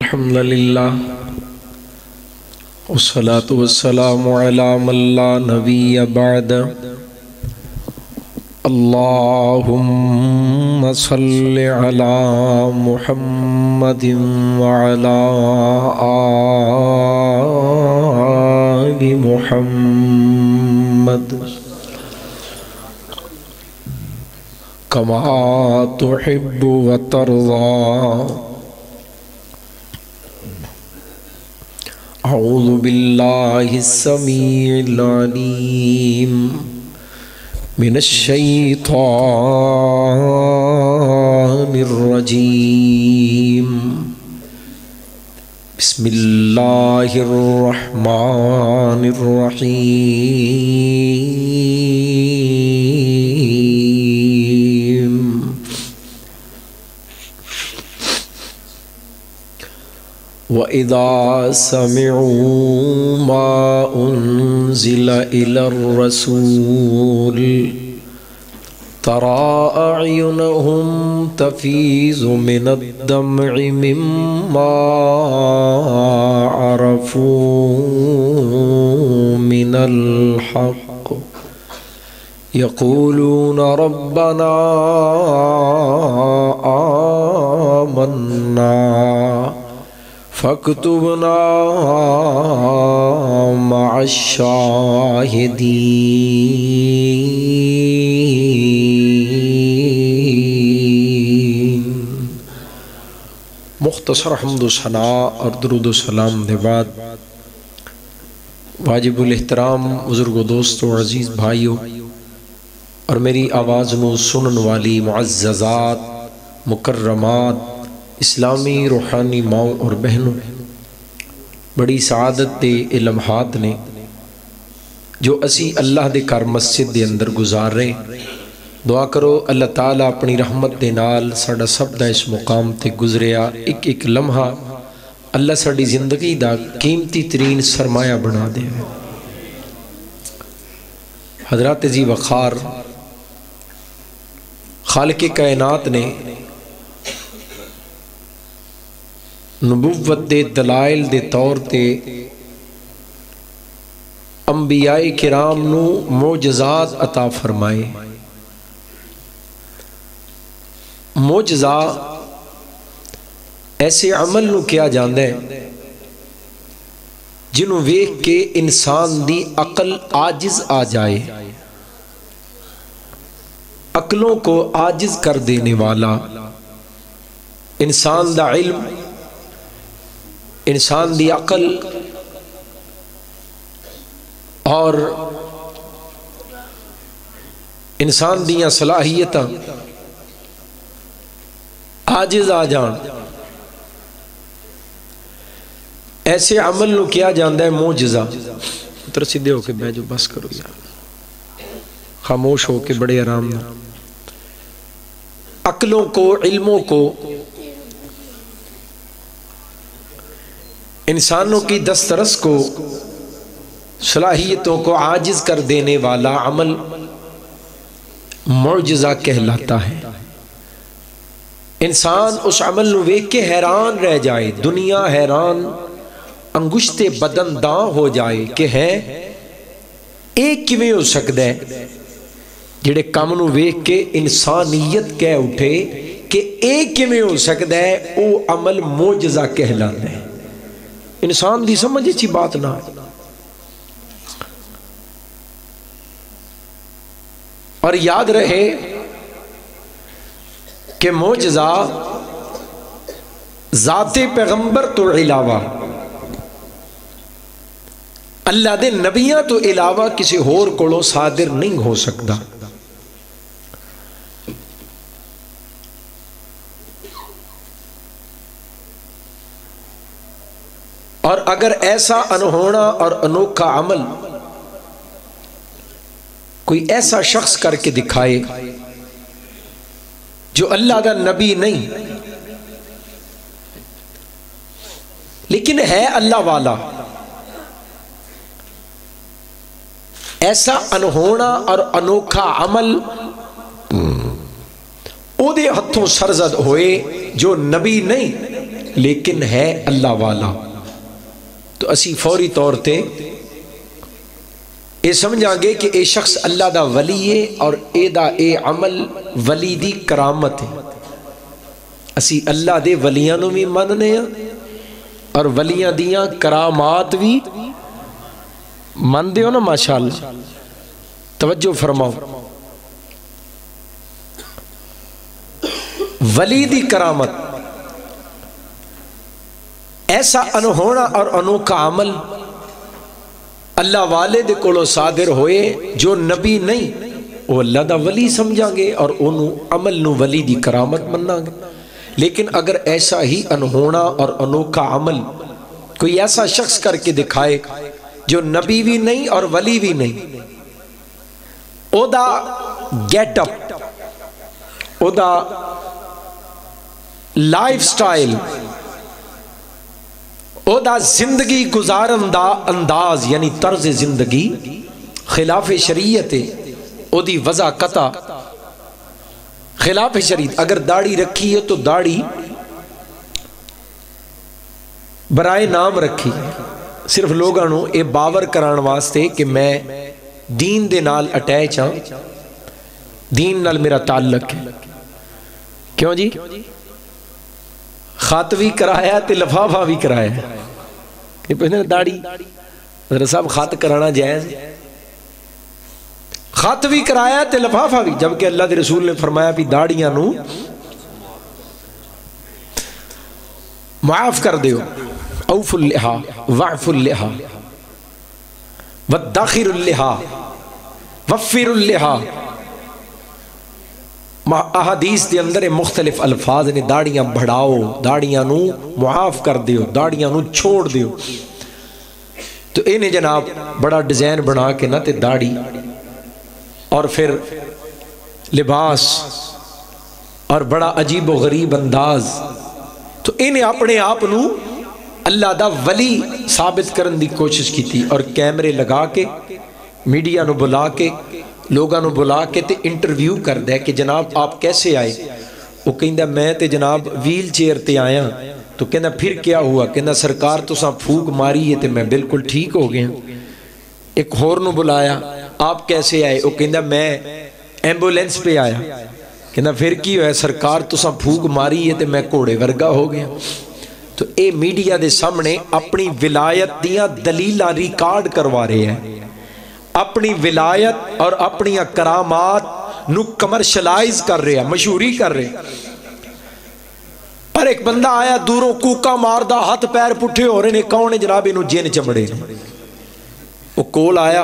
الحمد للہ والصلاة والسلام علی من لا نبی بعد اللہم صل علی محمد وعلی آل محمد کما تحب وترضى اعوذ باللہ السمیع العلیم من الشیطان الرجیم بسم اللہ الرحمن الرحیم وَإِذَا سَمِعُوا مَا أُنزِلَ إِلَى الرَّسُولِ تَرَى أَعْيُنَهُمْ تَفِيضُ مِنَ الدَّمْعِ مِمَّا عَرَفُوا مِنَ الْحَقِّ يَقُولُونَ رَبَّنَا آمَنَّا فاکتبنا مع الشاہدین۔ مختصر حمد و ثناء اور درود و سلام دے بعد واجب الاحترام بزرگ و دوست و عزیز بھائیو اور میری آواز نو سنن والی معززات مکرمات اسلامی روحانی ماؤں اور بہنوں، بڑی سعادت دے لمحات نے جو اسی اللہ دے کار مسجد دے اندر گزار رہے۔ دعا کرو اللہ تعالیٰ اپنی رحمت دے نال ساڑا سب دا اس مقام تے گزریا ایک ایک لمحہ اللہ ساڑی زندگی دا قیمتی ترین سرمایہ بنا دے۔ حضرات جی وقار خالق کائنات نے نبوت دے دلائل دے طور تے انبیاء کرام نو معجزات عطا فرمائے۔ معجزہ ایسے عمل نو کیا جاندہ ہے جنہوں ویکھ کے انسان دی عقل عاجز آ جائے، عقلوں کو عاجز کر دینے والا، انسان دا علم، انسان دی عقل اور انسان دیاں صلاحیتاں عاجز آ جان، ایسے عمل نو کیا جاندہ ہے معجزہ۔ اتر سیدھے ہو کے بیجو، بس کرو یار، خاموش ہو کے بڑے آرام نہ۔ عقلوں کو، علموں کو، انسانوں کی دسترس کو، صلاحیتوں کو عاجز کر دینے والا عمل معجزہ کہلاتا ہے۔ انسان اس عمل نو ویکھ کے حیران رہ جائے، دنیا حیران، انگشت بدن داں ہو جائے کہ ہے ایک کیویں ہو سکتا ہے، جڑے کام نو ویکھ کے انسانیت کہہ اٹھے کہ ایک کیویں ہو سکتا ہے، او عمل معجزہ کہلاتا ہے۔ انسان دی سمجھ اچھی بات نہ ہے۔ اور یاد رہے کہ معجزہ ذات پیغمبر تو علاوہ، اللہ دے نبیاں تو علاوہ کسی اور کولوں صادر نہیں ہو سکتا۔ اور اگر ایسا انہونا اور انوکھا عمل کوئی ایسا شخص کر کے دکھائے جو اللہ کا نبی نہیں لیکن ہے اللہ والا، ایسا انہونا اور انوکھا عمل او دے ہتھوں سرزد ہوئے جو نبی نہیں لیکن ہے اللہ والا، تو اسی فوری طور تے یہ سمجھا گے کہ اے شخص اللہ دا ولی ہے اور اے دا اے عمل ولی دی کرامت ہے۔ اسی اللہ دے ولیاں نو بھی مننے ہیں اور ولیاں دیاں کرامات بھی من دے ہو نا ماشاءاللہ۔ توجہ فرماؤ، ولی دی کرامت ایسا انہونا اور انوکھا عمل اللہ والے دے کولو صادر ہوئے جو نبی نہیں وہ اللہ دا ولی سمجھا گے اور انہوں عمل نو ولی دی کرامت مننا گے۔ لیکن اگر ایسا ہی انہونا اور انوکھا عمل کوئی ایسا شخص کر کے دکھائے جو نبی بھی نہیں اور ولی بھی نہیں، او دا گیٹ اپ، او دا لائف سٹائل، او دا زندگی گزارن دا انداز یعنی طرز زندگی خلاف شریعت ہے، او دی وضع قطع خلاف شریعت۔ اگر داڑھی رکھی ہے تو داڑھی برائے نام رکھی، صرف لوگاں اے باور کران واسطے کہ میں دین دے نال اٹیچ ہاں، دین نال میرا تعلق ہے۔ کیوں جی؟ خط بھی کرایا تے لفافہ بھی کرایا۔ داڑھی حضرت صاحب خط کرانا جائز، خط بھی کرایا تے لفافہ بھی، جبکہ اللہ دے رسول نے فرمایا بھی داڑیاں نو معاف کر دیو، اوف اللحا وعف اللحا ودخر اللحا وفر اللحا۔ احادیث دے اندر مختلف الفاظ نے، داڑیاں بڑھاؤ، داڑیاں نو معاف کر دیو، داڑیاں نو چھوڑ دیو۔ تو انہیں جناب بڑا ڈیزائن بنا کے نہ تے داڑھی اور پھر لباس اور بڑا عجیب و غریب انداز، تو انہیں اپنے آپ نو اللہ دا ولی ثابت کرن دی کوشش کی تھی، اور کیمرے لگا کے میڈیا نو بلا کے لوگاں نو بلا کے تے انٹرویو کر دے کہ جناب آپ کیسے آئے؟ وہ کہندا میں تے جناب ویل چیئر تے آیا۔ تو کہندا پھر کیا ہوا؟ کہندا سرکار تساں پھوک ماری ہے تے میں بالکل ٹھیک ہو گیا۔ ایک ہور نو بلایا، آپ کیسے آئے؟ وہ کہندا میں ایمبولینس پہ آیا۔ کہندا پھر کی ہویا؟ سرکار تساں پھوک ماری ہے تے میں گھوڑے ورگا ہو گیا۔ تو اے میڈیا دے سامنے اپنی ولایت دیاں دلیلاں ریکارڈ کروا رہے ہیں، اپنی ولایت اور اپنی کرامات نو کمرشلائز کر رہے ہیں، مشہوری کر رہے ہیں۔ پر ایک بندہ آیا دوروں کوکا ماردہ، ہاتھ پیر پٹھے ہو رہے نے، کون ہے جناب؟ انہوں جن چمڑے نے۔ وہ کول آیا،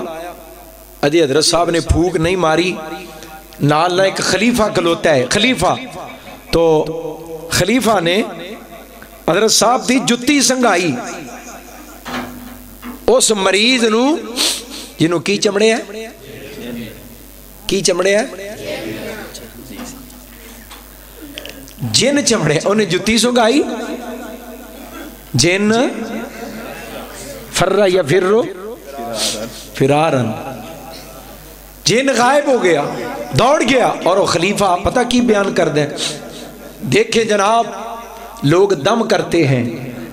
ادھی حضرت صاحب نے پھوک نہیں ماری، نال ایک خلیفہ کھلوتا ہے، خلیفہ۔ تو خلیفہ نے حضرت صاحب دی جتی سنگائی، اس مریض نو جنہوں کی چمڑے ہیں، کی چمڑے ہیں، جن چمڑے، انہیں جتی سنگائی، جن فرہ یا فرو فرارن، جن غائب ہو گیا، دوڑ گیا۔ اور وہ خلیفہ پتہ کی بیان کر دیں، دیکھیں جناب لوگ دم کرتے ہیں،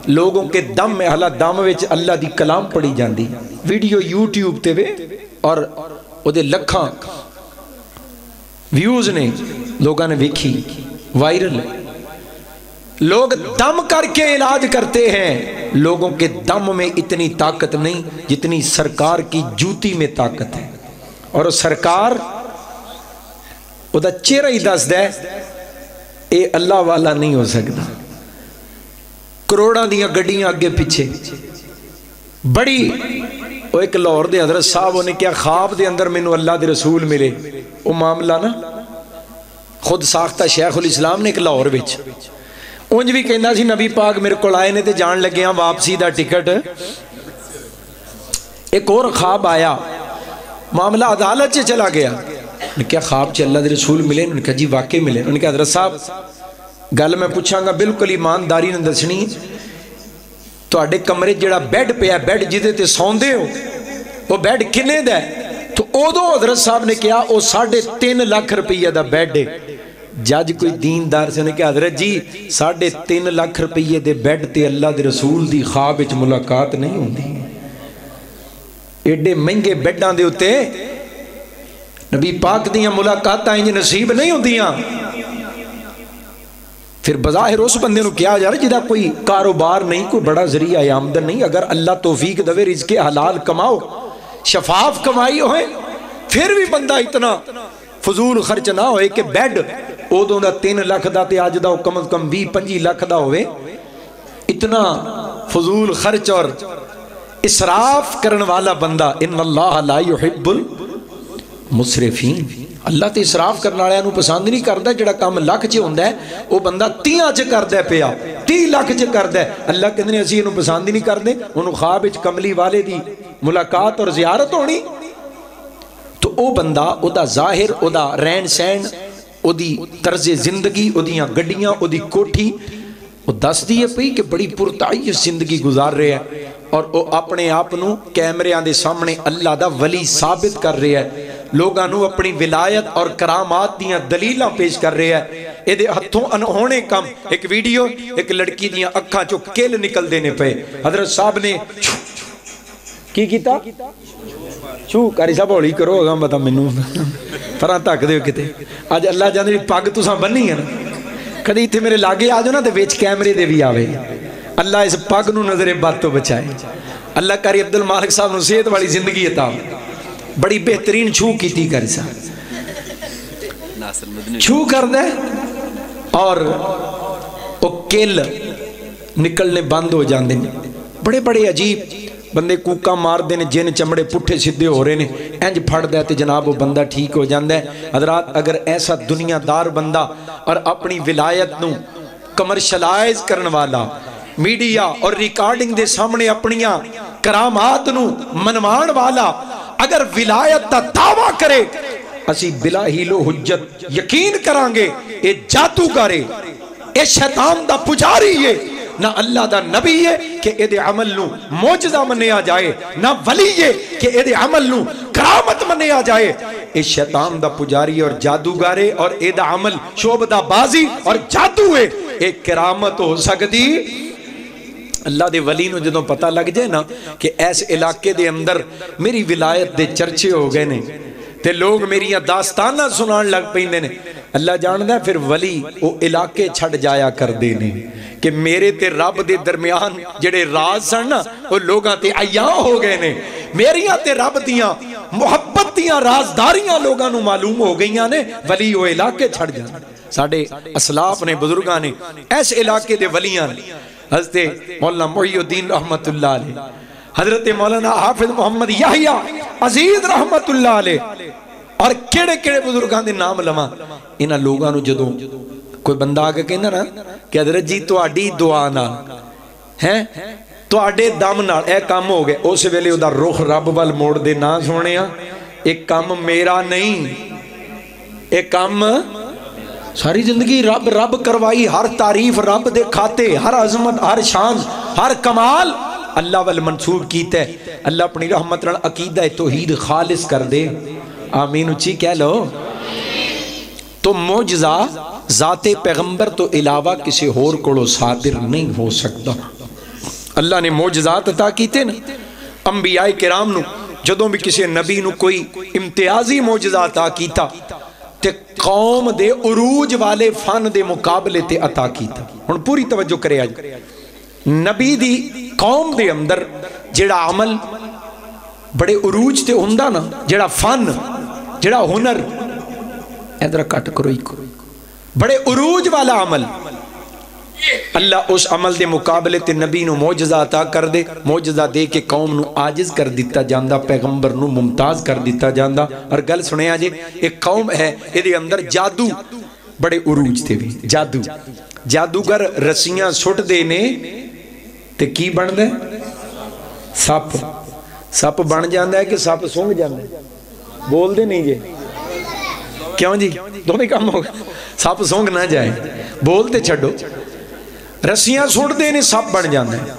لوگوں کے دم میں حالہ دم وچ اللہ دی کلام پڑھی جاندی، ویڈیو یوٹیوب تے وے اور او دے لکھاں ویوز نے، لوگاں نے ویکھی، وائرل ہے۔ لوگ دم کر کے علاج کرتے ہیں، لوگوں کے دم میں اتنی طاقت نہیں جتنی سرکار کی جوتی میں طاقت ہے۔ اور سرکار او دا چہرہ ہی دس دے اے اللہ والا نہیں ہو سکتا۔ کروڑاں دیاں گڈیاں اگے پیچھے بڑی، وہ ایک لاہور دے حضرت صاحب انہیں کیا خواب دے اندر مینوں اللہ دے رسول ملے، وہ معاملہ نا خود ساختہ شیخ الاسلام نے ایک لاہور وچ اونج بھی کہندا سی نبی پاک میرے کول آئے نے تے جان لگیاں واپسی دا ٹکٹ۔ ایک اور خواب آیا، معاملہ عدالت سے چلا گیا، نے کیا خواب چ اللہ دے رسول ملے؟ انہوں نے کہا جی واقعی ملے۔ انہوں نے کہا حضرت صاحب گل میں پوچھاں گا بالکل ایمانداری نے دسنی، تواڈے کمرے جڑا بیڈ پیا، بیڈ جدے تے سوندے ہو، وہ بیڈ کنے دا ہے؟ تو ادو حضرت صاحب نے کہا وہ 3.5 لاکھ روپیہ دا بیڈ ہے، جج کوئی دیندار سے نے کہا حضرت جی 3.5 لاکھ روپیے دے بیڈ تے اللہ دے رسول دی خواب وچ ملاقات نہیں ہوندی، ایڈے مہنگے بیڈاں دے اتے نبی پاک دیاں ملاقاتاں انج نصیب نہیں ہوندیاں۔ پھر بظاہر اس بندے نو کیا جا رہا جدا کوئی کاروبار نہیں، کوئی بڑا ذریعہ آمدن نہیں، اگر اللہ توفیق دے رزق حلال کماؤ، شفاف کمائی ہوئے، پھر بھی بندہ اتنا فضول خرچ نہ ہوئے کہ بیڈ ادوں دا 3 لاکھ دا تے اج دا کم از کم 20-25 لاکھ دا ہوئے۔ اتنا فضول خرچ اور اسراف کرن والا بندہ، ان اللہ لا يحب المسرفین، اللہ تے اسراف کرنے والے نو پسند نہیں کردا۔ جڑا کام لاکھ چ ہوندا ہے وہ بندہ 30 چ کردا ہے، پیا 30 لاکھ چ کردا ہے، اللہ کہندے نے اسی اینو پسند ہی نہیں کردے، اونوں خواب وچ کملی والے دی ملاقات اور زیارت ہونی۔ تو او بندہ او دا ظاہر، او دا رہن سہن، او دی طرز زندگی، او دیاں گڈیاں، او دی کوٹھی، وہ دس دیئے پئی کہ بڑی پرتعیش زندگی گزار رہے ہیں، اور وہ اپنے آپ نو کیمریاں دے سامنے اللہ دا ولی ثابت کر رہے ہیں، لوگاں نو اپنی ولایت اور کرامات دیاں دلیلاں پیش کر رہے ہیں۔ اے دے ہتھوں انہونے کم، ایک ویڈیو ایک لڑکی دیاں اکھاں چو کیل نکل دینے پہ، حضرت صاحب نے کی کیتا؟ چھو کاری صاحب ہولی کرو گا بتا منو فران تک دے کتے آج اللہ جانے پاگ تو ساں بننی ہے نا، کدی تھے میرے لاگے آجو نا تے ویچ کیمرے دے بھی آوے، اللہ اس پاگ نو نظر بات تو بچائے۔ اللہ کاری عبدالمالک صاحب نو صحت والی زندگی عطا، بڑی بہترین چھو کی تھی کاری صاحب، چھو کر دے اور وہ کیل نکلنے بند ہو جاندے، بڑے بڑے عجیب بندے کوکا مار دینے، جن چمڑے پٹھے سدھے ہو رہے نے، انج پھڑ دے تے جناب وہ بندہ ٹھیک ہو جاندہ ہے۔ حضرات اگر ایسا دنیا دار بندہ اور اپنی ولایت نو کمرشلائز کرن والا، میڈیا اور ریکارڈنگ دے سامنے اپنیاں کرامات نو منوان والا اگر ولایت تا دعویٰ کرے، اسی بلا ہیلو حجت یقین کرانگے اے جادوگارے، اے شیطان دا پجاری ہے، نہ اللہ دا نبی ہے کہ اے دے عمل نو موجزہ منیا جائے، نہ ولی ہے کہ اے دے عمل نو کرامت منیا جائے، اے شیطان دا پجاری اور جادوگارے، اور اے دا عمل شعبدہ بازی اور جادو ہے، اے کرامت ہو سکتی۔ اللہ دے ولی نو جدوں پتہ لگ جائے نا کہ ایس علاقے دے اندر میری ولایت دے چرچے ہو گئے نے تے لوگ میری داستانہ سنان لگ پہندے نے، اللہ جاندہ ہے پھر ولی وہ علاقے چھڑ جایا کر دینے کہ میرے تے رب دے درمیان جڑے راز سن نا وہ لوگاں تے عیاں ہو گئے نے، میریاں تے رب دیاں محبت دیاں رازداریاں لوگاں نو معلوم ہو گئیاں نے، ولی وہ علاقے چھڑ جانے۔ ساڑھے اسلاف نے بزرگاں نے ایس علاقے دے ولیاں نے، حضرت مولانا محی الدین رحمت اللہ علیہ، حضرت مولانا حافظ محمد یحییٰ عزیز رحمت اللہ علیہ، اور کیڑے کیڑے بزرگاں دے نام لما، انہاں لوگاں نو جدوں کوئی بندہ آگے کہنا نا کہ حضرت جی تو آڈی دعا نال ہیں تو آڈے دم نال اے کام ہو گئے، اس ویلے دا روح رب وال موڑ دے نا سونے ایک کام میرا نہیں، ایک کام ساری زندگی رب رب کروائی، ہر تعریف رب دے کھاتے، ہر عظمت، ہر شان، ہر کمال اللہ وال منصوب کیتا ہے۔ اللہ اپنی رحمت رن عقیدہ توحید خالص کر دے، آمین اچھی کہہ لو۔ تو معجزہ ذات پیغمبر تو علاوہ کسی اور کو صادر نہیں ہو سکتا۔ اللہ نے معجزات عطا کیتے نا انبیاء کرام نو، جدوں بھی کسی نبی نو کوئی امتیازی معجزہ عطا کیتا تے قوم دے عروج والے فن دے مقابلے تے عطا کیتا۔ ہن پوری توجہ کرے آج، نبی دی قوم دے اندر جڑا عمل بڑے عروج تے ہوندا نا، جڑا فن جڑا ہنر، ادھر کٹ کرو ایک بڑے عروج والا عمل، اللہ اس عمل دے مقابلے تے نبی نو معجزہ عطا کر دے، معجزہ دے کے قوم نو عاجز کر دیتا جاندہ، پیغمبر نو ممتاز کر دیتا جاندہ۔ اور گل سنے آجے ایک قوم ہے یہ اندر جادو بڑے عروج تے بھی، جادو جادوگر رسیاں سٹ دینے تے کی بن دے؟ سپ، سپ بن جاندہ ہے کہ سپ سونگ جاندہ ہے؟ بول دے نہیں جے کیوں جی دونوں کام ہوگا، سپ سونگ نہ جائے، بولتے چھڑو، رسیاں سوڑ دینے سپ بن جاندے ہیں۔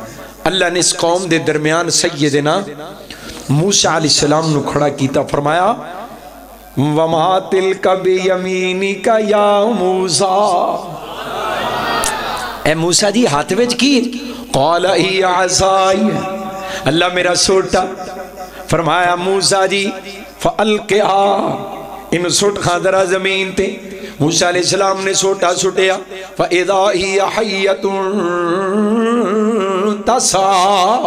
اللہ نے اس قوم دے درمیان سیدنا موسیٰ علیہ السلام نو کھڑا کیتا، فرمایا وما تلک بیمینک یا موسیٰ، اے موسیٰ جی ہاتھ وچ کی؟ قال ہی عصائی، اللہ میرا سوٹا۔ فرمایا موسیٰ جی فَأَلْقِہَا، ان سوٹ خاندرہ زمین تے۔ موسیٰ علیہ السلام نے سوٹا سٹیا، فَإِذَا هِيَ حَيَّةٌ تَسْعَىٰ،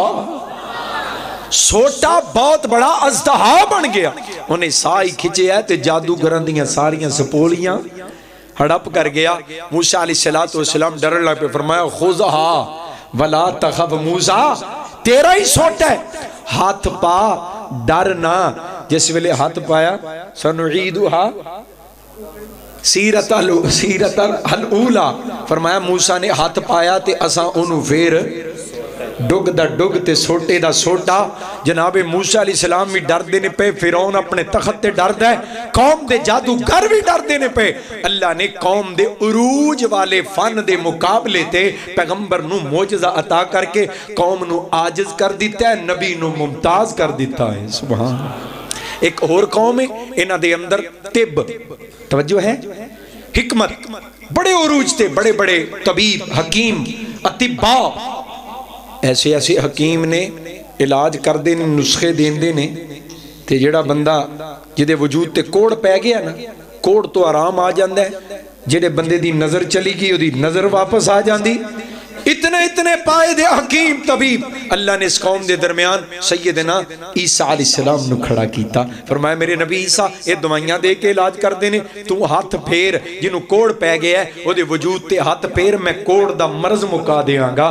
سوٹا بہت بڑا اژدہا بن گیا۔ انہیں سائی کھچے ہے تے جادوگراں دیاں ساریاں سپولیاں ہڑپ کر گیا۔ موسیٰ علیہ السلام ڈرن لگ پہ، فرمایا خُذْہَا وَلَا تَخَفْ، موسیٰ تیرا ہی سوٹا ہے، ہاتھ پا ڈرنا۔ جس ویلے ہاتھ پایا سَنُعِيدُهَا سیرت الاولا، فرمایا موسیٰ نے ہاتھ پایا تے اساں انہوں پھر ڈگ دا ڈگ تے سوٹے دا سوٹا۔ جناب موسیٰ علیہ السلام بھی ڈر دینے پہ، فیرون اپنے تخت تے ڈر دے، قوم دے جادوگر بھی ڈر دینے پہ۔ اللہ نے قوم دے عروج والے فن دے مقابلے تے پیغمبر نو معجزہ عطا کر کے قوم نو عاجز کر دیتا ہے، نبی نو ممتاز کر دیتا ہے۔ سبحان۔ ایک اور قوم ہے، انہاں دے اندر طب، توجہ ہے، حکمت، بڑے عروج تھے، بڑے بڑے طبیب، حکیم، اطباء، ایسے ایسے حکیم نے علاج کر دینے، نسخے دین دینے تے جڑا بندہ جدے وجود تے کوڑ پہ گیا نا، کوڑ تو آرام آ جاندہ ہے، جڑے بندے دی نظر چلی گئی وہ دی نظر واپس آ جاندی۔ اتنے پائے دے حکیم طبیب اللہ نے اس قوم دے درمیان سیدنا عیسیٰ علیہ السلام نو کھڑا کیتا۔ فرمایا میرے نبی عیسیٰ یہ دوائیاں دے کے علاج کر دینے، تو ہاتھ پھیر جنہوں کوڑ پہ گیا ہے وہ دے وجود تے ہاتھ پھیر، میں کوڑ دا مرض مکا دیاں گا۔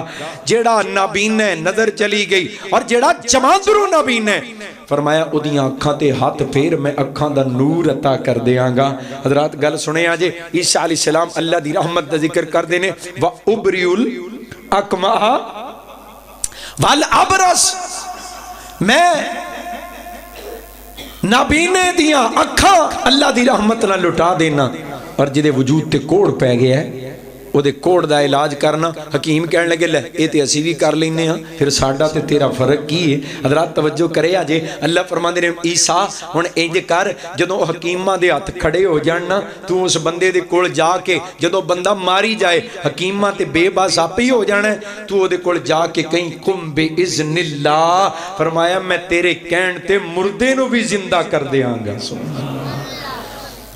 جیڑا نابین ہے نظر چلی گئی، اور جیڑا جماندرو نابین ہے فرمایا ادیاں اکھاں تے ہاتھ پھیر، میں اکھاں دا نور عطا کر دیاں گا۔ حضرات گل سنے آجے، عیسیٰ علیہ السلام اللہ دی رحمت دا ذکر کر دینے، وَأُبْرِيُ الْأَكْمَحَ وَالْأَبْرَصَ، میں نابینے دیاں اکھاں اللہ دی رحمت نہ لٹا دینا، اور جدے وجود تے کوڑ پہ گیا ہے وہ دے کوڑ دا علاج کرنا۔ حکیم کہنے لگے لے اے تے اسی بھی کر لینے ہاں، پھر ساڈا تے تیرا فرق کی ہے؟ حضرات توجہ کرے آجے، اللہ فرماندے نے عیسیٰ ہن انج کر، جدوں حکیماں دے ہاتھ کھڑے ہو جاننا، تو اس بندے دے کول جا کے جدوں بندہ ماری جائے حکیماں تے بے باس آپ ہی ہو جانا ہے، تو وہ دے کول جا کے کہیں قم بِإِذْنِ اللَّهِ، فرمایا میں تیرے کہن تے مردے نو بھی زندہ کر دیاں گا۔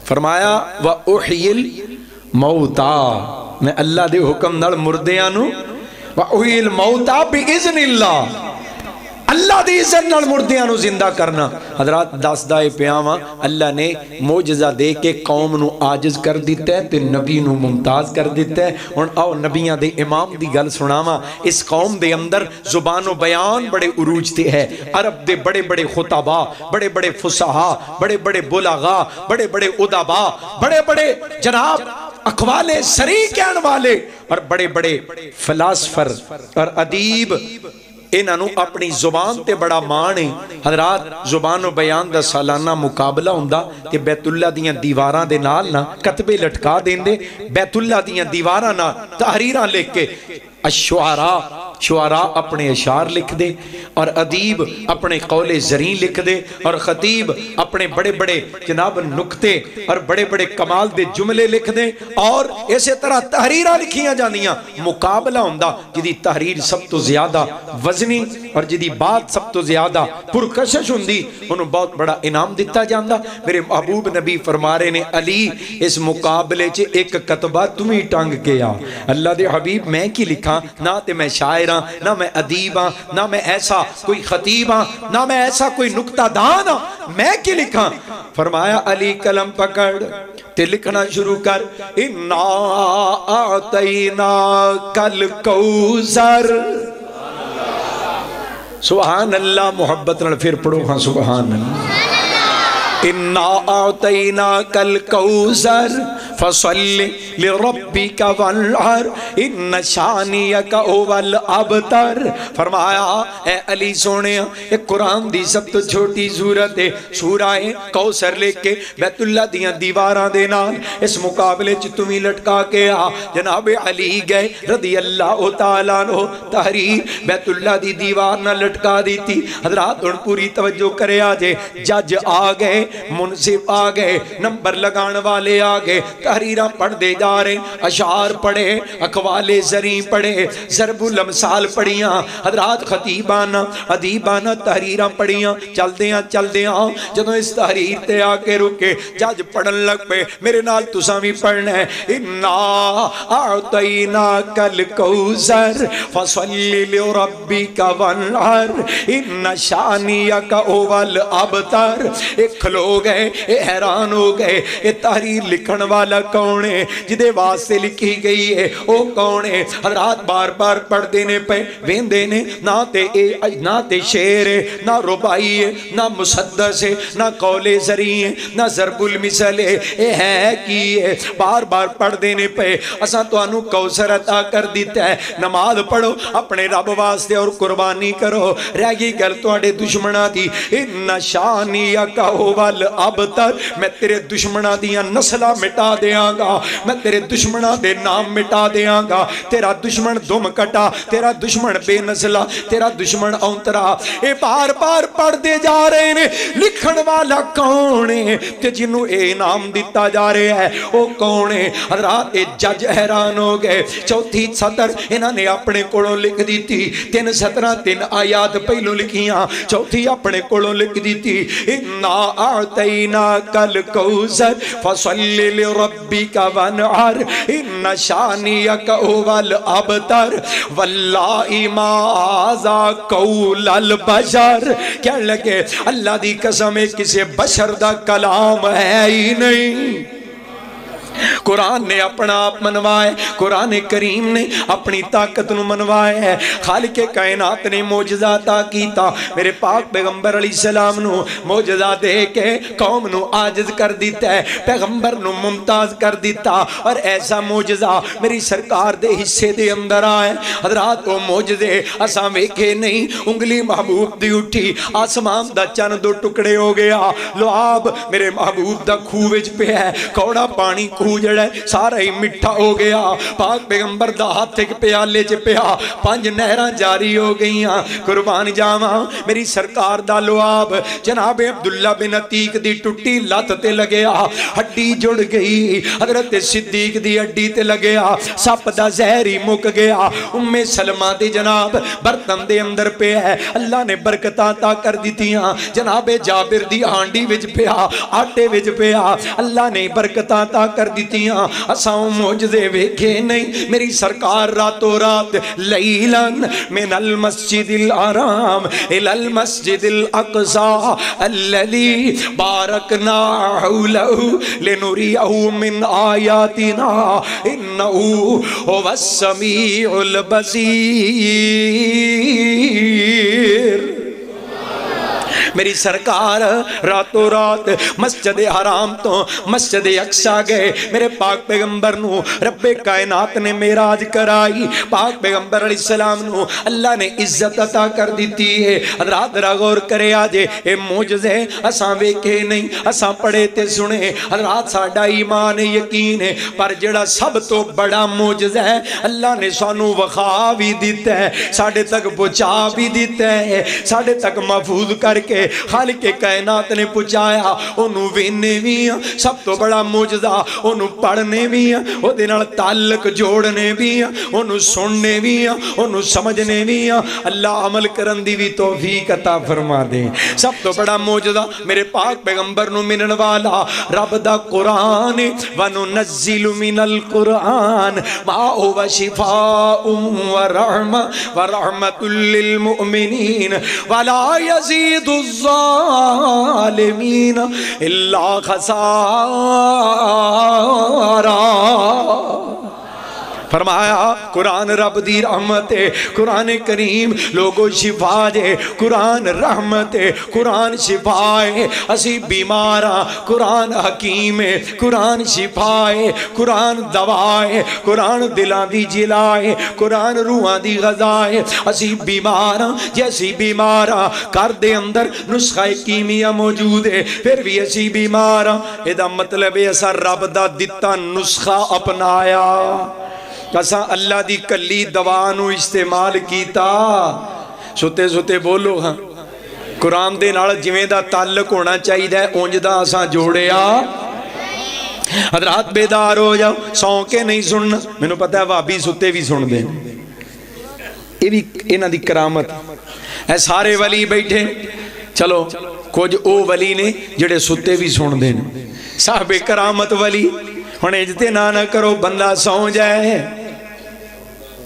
فرمایا وَأُحْيِي الْمَوْتَى، میں اللہ دے حکم نال مردیاں نو، وَأُحْيِي الْمَوْتَى بِإِذْنِ اللَّهِ، اللہ دی عزت نال مردیاں نو زندہ کرنا۔ حضرات دس دائے پیاواں اللہ نے معجزہ دے کے قوم نو عاجز کر دیتا ہے تے نبی نو ممتاز کر دیتا ہے۔ اور آؤ نبیاں دے امام دی گل سناواں، اس قوم دے اندر زبان و بیان بڑے عروج تے ہے، عرب دے بڑے بڑے خطباء، بڑے بڑے فصحاء، بڑے بڑے بلغاء، بڑے بڑے ادباء، بڑے بڑے جناب اقوال سری کہن والے، اور بڑے بڑے فلاسفر اور ادیب، انہوں اپنی زبان تے بڑا مان ہے۔ حضرات زبان و بیان دا سالانہ مقابلہ ہوندہ کہ بیت اللہ دیاں دیواراں دے نال نہ کتبے لٹکا دیں دے، بیت اللہ دیاں دیواراں نہ تحریراں لکھ کے شعراء اپنے اشعار لکھ دے، اور ادیب اپنے قول زرین لکھ دے، اور خطیب اپنے بڑے بڑے جناب نکتے اور بڑے بڑے کمال دے جملے لکھ دے، اور اسی طرح تحریرہ لکھیاں جانیاں۔ مقابلہ ہوندہ جدی تحریر سب تو زیادہ وزنی اور جدی بات سب تو زیادہ پرکشش ہوندی، انہوں بہت بڑا انعام دیتا جاندہ۔ میرے محبوب نبی فرما رہے نے علی اس مقابلے چے ایک کتبہ تمہیں ٹانگ گیا۔ اللہ دے حبیب میں کی لکھا، نہ تے میں شاعر ہاں، نہ میں ادیب ہاں، نہ میں ایسا کوئی خطیب ہاں، نہ میں ایسا کوئی نکتہ دان ہاں، میں کی لکھا؟ فرمایا علی قلم پکڑ تے لکھنا شروع کر، اِنَّا أَعْطَيْنَاكَ الْكَوْثَرَ۔ سبحان اللہ، محبت نال پھر پڑھو ہاں سبحان اللہ۔ اِنَّا أَعْطَيْنَاكَ الْكَوْثَرَ فصلی لربک وانحر ان شانیک هو الابتر۔ فرمایا اے علی سونے ایک قرآن دی سب تو چھوٹی سورت ہے، سورہ کوثر لے کے بیت اللہ دیاں دیواراں دے نال اس مقابلے چ تمہیں لٹکا کے آ۔ جناب علی گئے رضی اللہ تعالیٰ عنہ تحریر بیت اللہ دی دیوار نہ لٹکا دی تھی۔ حضرات ان پوری توجہ کرے آجے، جج آ گئے، منصف آ گئے، نمبر لگان والے آ گئے، تحریرہ پڑھ دے جا رہے، اشعار پڑھے، اقوال زریں پڑھے، ضرب الامثال پڑھیاں، حضرات خطیبانہ ادیبانہ تحریرہ پڑھیاں، چل دیاں جدوں اس تحریر تے آ کے رکے جج پڑھن لگ پہ میرے نال تساں بھی پڑھنا ہے۔ انا اعطیناک الکوثر فصلی لربک وانحر ان شانیک هو الابتر۔ ایک کھلو گئے، حیران ہو گئے، یہ تحریر لکھن والا کون ہے، جدے واسطے لکھی گئی ہے وہ کون ہے؟ حضرات بار بار پڑھ دینے پہ ویندے نے، نہ تے شعر ہے، نہ ربائی ہے، نہ مسدس ہے، نہ قول زریں ہے، نہ ضرب المثل ہے، یہ ہے کی ہے؟ بار بار پڑھ دینے پہ اساں تو انو کوثر عطا کر دیتا ہے۔ نماز پڑھو اپنے رب واسطے اور قربانی کرو، رہ گئی گل تواڈے دشمناں دی۔ ان شانیک هو الابتر، میں تیرے دشمناں دیاں نسلاں مٹا دیاں گا، میں تیرے دشمناں دے نام مٹا دیاں گا، تیرا دشمن دم کٹا، تیرا دشمن بے نسلا، تیرا دشمن اونترا۔ اے بار بار پڑھ دے جا رہے نے، لکھن والا کون ہے تے جنوں اے نام دیتا جا رہے ہے وہ کون ہے؟ حضرات اے جج حیران ہو گئے۔ چوتھی سطر انہاں نے اپنے کولوں لکھ دی تھی، 3 سطراں 3 آیات پہلو لکھیاں، چوتھی اپنے کولوں لکھ دی تھی۔ انا اعطیناک الکوثر فصلی لربک وانحر ان شانیک هو الابتر واللہ ما ذا قول البشر۔ کیا لگے اللہ دی قسم ہے کسی بشر دا کلام ہے ہی نہیں۔ قرآن نے اپنا آپ منوائے، قرآن کریم نے اپنی طاقت نو منوائے ہے۔ خالق کائنات نے معجزہ عطا کیتا، میرے پاک پیغمبر علیہ السلام نو معجزہ دے کے قوم نو عاجز کر دیتا ہے، پیغمبر نو ممتاز کر دیتا، اور ایسا معجزہ میری سرکار دے حصے دے اندر آئے۔ حضرات وہ معجزے اساں ویکھے نہیں، انگلی محبوب دی اٹھی، آسمان دا چند 2 ٹکڑے ہو گیا، لعاب میرے محبوب دا کھوہ وچ پیا ہے، کوڑا پانی جڑا سارا ہی مٹھا ہو گیا، پاک پیغمبر دا ہاتھ ایک پیالے چ پیا، 5 نہراں جاری ہو گئیاں۔ قربان جاواں میری سرکار دا لعاب جناب عبداللہ بن عتیق دی ٹٹی لت تے لگیا، ہڈی جڑ گئی، حضرت صدیق دی ہڈی تے لگیا، سپ دا زہر ہی مک گیا۔ ام سلمہ دی جناب برتن دے اندر پیا ہے، اللہ نے برکتاں عطا کر دتیاں، جناب جابر دی ہانڈی وچ پیا، آٹے وچ پیا، اللہ نے برکتاں عطا کر دیتیاں۔ اساں معجزے ویکھے نہیں، میری سرکار راتوں رات لیلاً من المسجد الحرام الى المسجد الاقصى الذي باركنا حوله لنريه من آياتنا انه هو السميع البصير۔ میری سرکار راتوں رات مسجد حرام تو مسجد اقصی گئے، میرے پاک پیغمبر نو رب کائنات نے معراج کرائی، پاک پیغمبر علیہ السلام نو اللہ نے عزت عطا کر دیتی ہے۔ حضرات ذرا غور کرے آجے، اے معجزے اساں ویکھے نہیں، اساں پڑھے تے سنے، حضرات ساڈا ایمان یقین ہے، پر جڑا سب تو بڑا معجزہ ہے اللہ نے سانو وخا بھی دیتا ہے، ساڈے تک پہنچا بھی دیتا ہے، ساڈے تک محفوظ کر کے خالق کائنات نے پہنچایا۔ انہوں وینے بھی ہیں، سب تو بڑا معجزہ انہوں پڑھنے بھی ہیں، وہ دنال تعلق جوڑنے بھی ہیں، انہوں سننے بھی ہیں، انہوں سمجھنے بھی ہیں۔ اللہ عمل کرن دی بھی توفیق عطا فرما دے۔ سب تو بڑا معجزہ میرے پاک پیغمبر نو منن والا رب دا قرآن، وَنُنَزِّلُ مِنَ الْقُرْآنِ مَا هُوَ شِفَاءٌ وَرَحْمَةٌ لِّلْمُؤْمِنِينَ وَلَا يَزِيدُ الظالمین الا خسارا۔ فرمایا قرآن رب دی رحمت ہے، قرآن کریم لوگو شفا جے، قرآن رحمت ہے، قرآن شفا ہے، اسی بیماراں قرآن حکیم ہے، قرآن شفا ہے، قرآن دوا ہے، قرآن دلاں دی جلا ہے، قرآن روحاں دی غذا ہے، اسی بیماراں جیسی بیماراں کر دے اندر نسخہ کیمیا موجود ہے، پھر بھی اسی بیماراں ادا مطلب ہے اسا رب دا دتا نسخہ اپنایا، اسا اللہ دی کلی دوانو استعمال کیتا۔ ستے ستے بولو ہاں قرآن دے نال جویں دا تعلق ہونا چاہیے ہے اونج دا اسا جوڑیا۔ حضرات بیدار ہو جاؤ، سو کے نہیں سننا، میں نے پتہ ہے وابی ستے بھی سن دیں، یہ بھی انہاں دی کرامت ہے۔ سارے ولی بیٹھے، چلو کچھ او ولی نے جڑے ستے بھی سن دیں، صاحب کرامت ولی ہن اجتنا نہ کرو بندہ سو جائے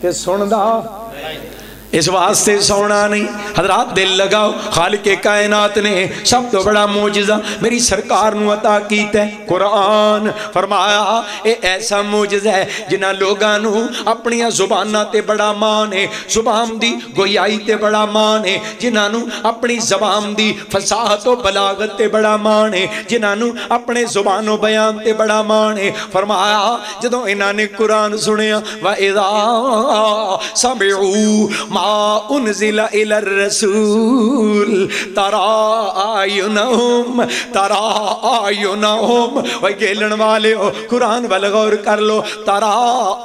کہ سن دا، اس واسطے سونا نہیں۔ حضرات دل لگاؤ، خالق کائنات نے سب تو بڑا معجزہ میری سرکار نو عطا کیتا ہے قرآن۔ فرمایا اے ایسا معجزہ ہے جنہ لوگاں نو اپنی زباناں تے بڑا مان ہے، زبان دی گویائی تے بڑا مان ہے، جنہ نو اپنی زبان دی فصاحت و بلاغت تے بڑا مان ہے، جنہ نو اپنے زبان و بیان تے بڑا مان ہے۔ فرمایا جدوں انہاں نے قرآن سنیا وَإِذَا سَمِعُوا مَا انزل الى الرسول ترى اعینہم، وہ گیلن والے ہو قرآن وال غور کر لو، ترى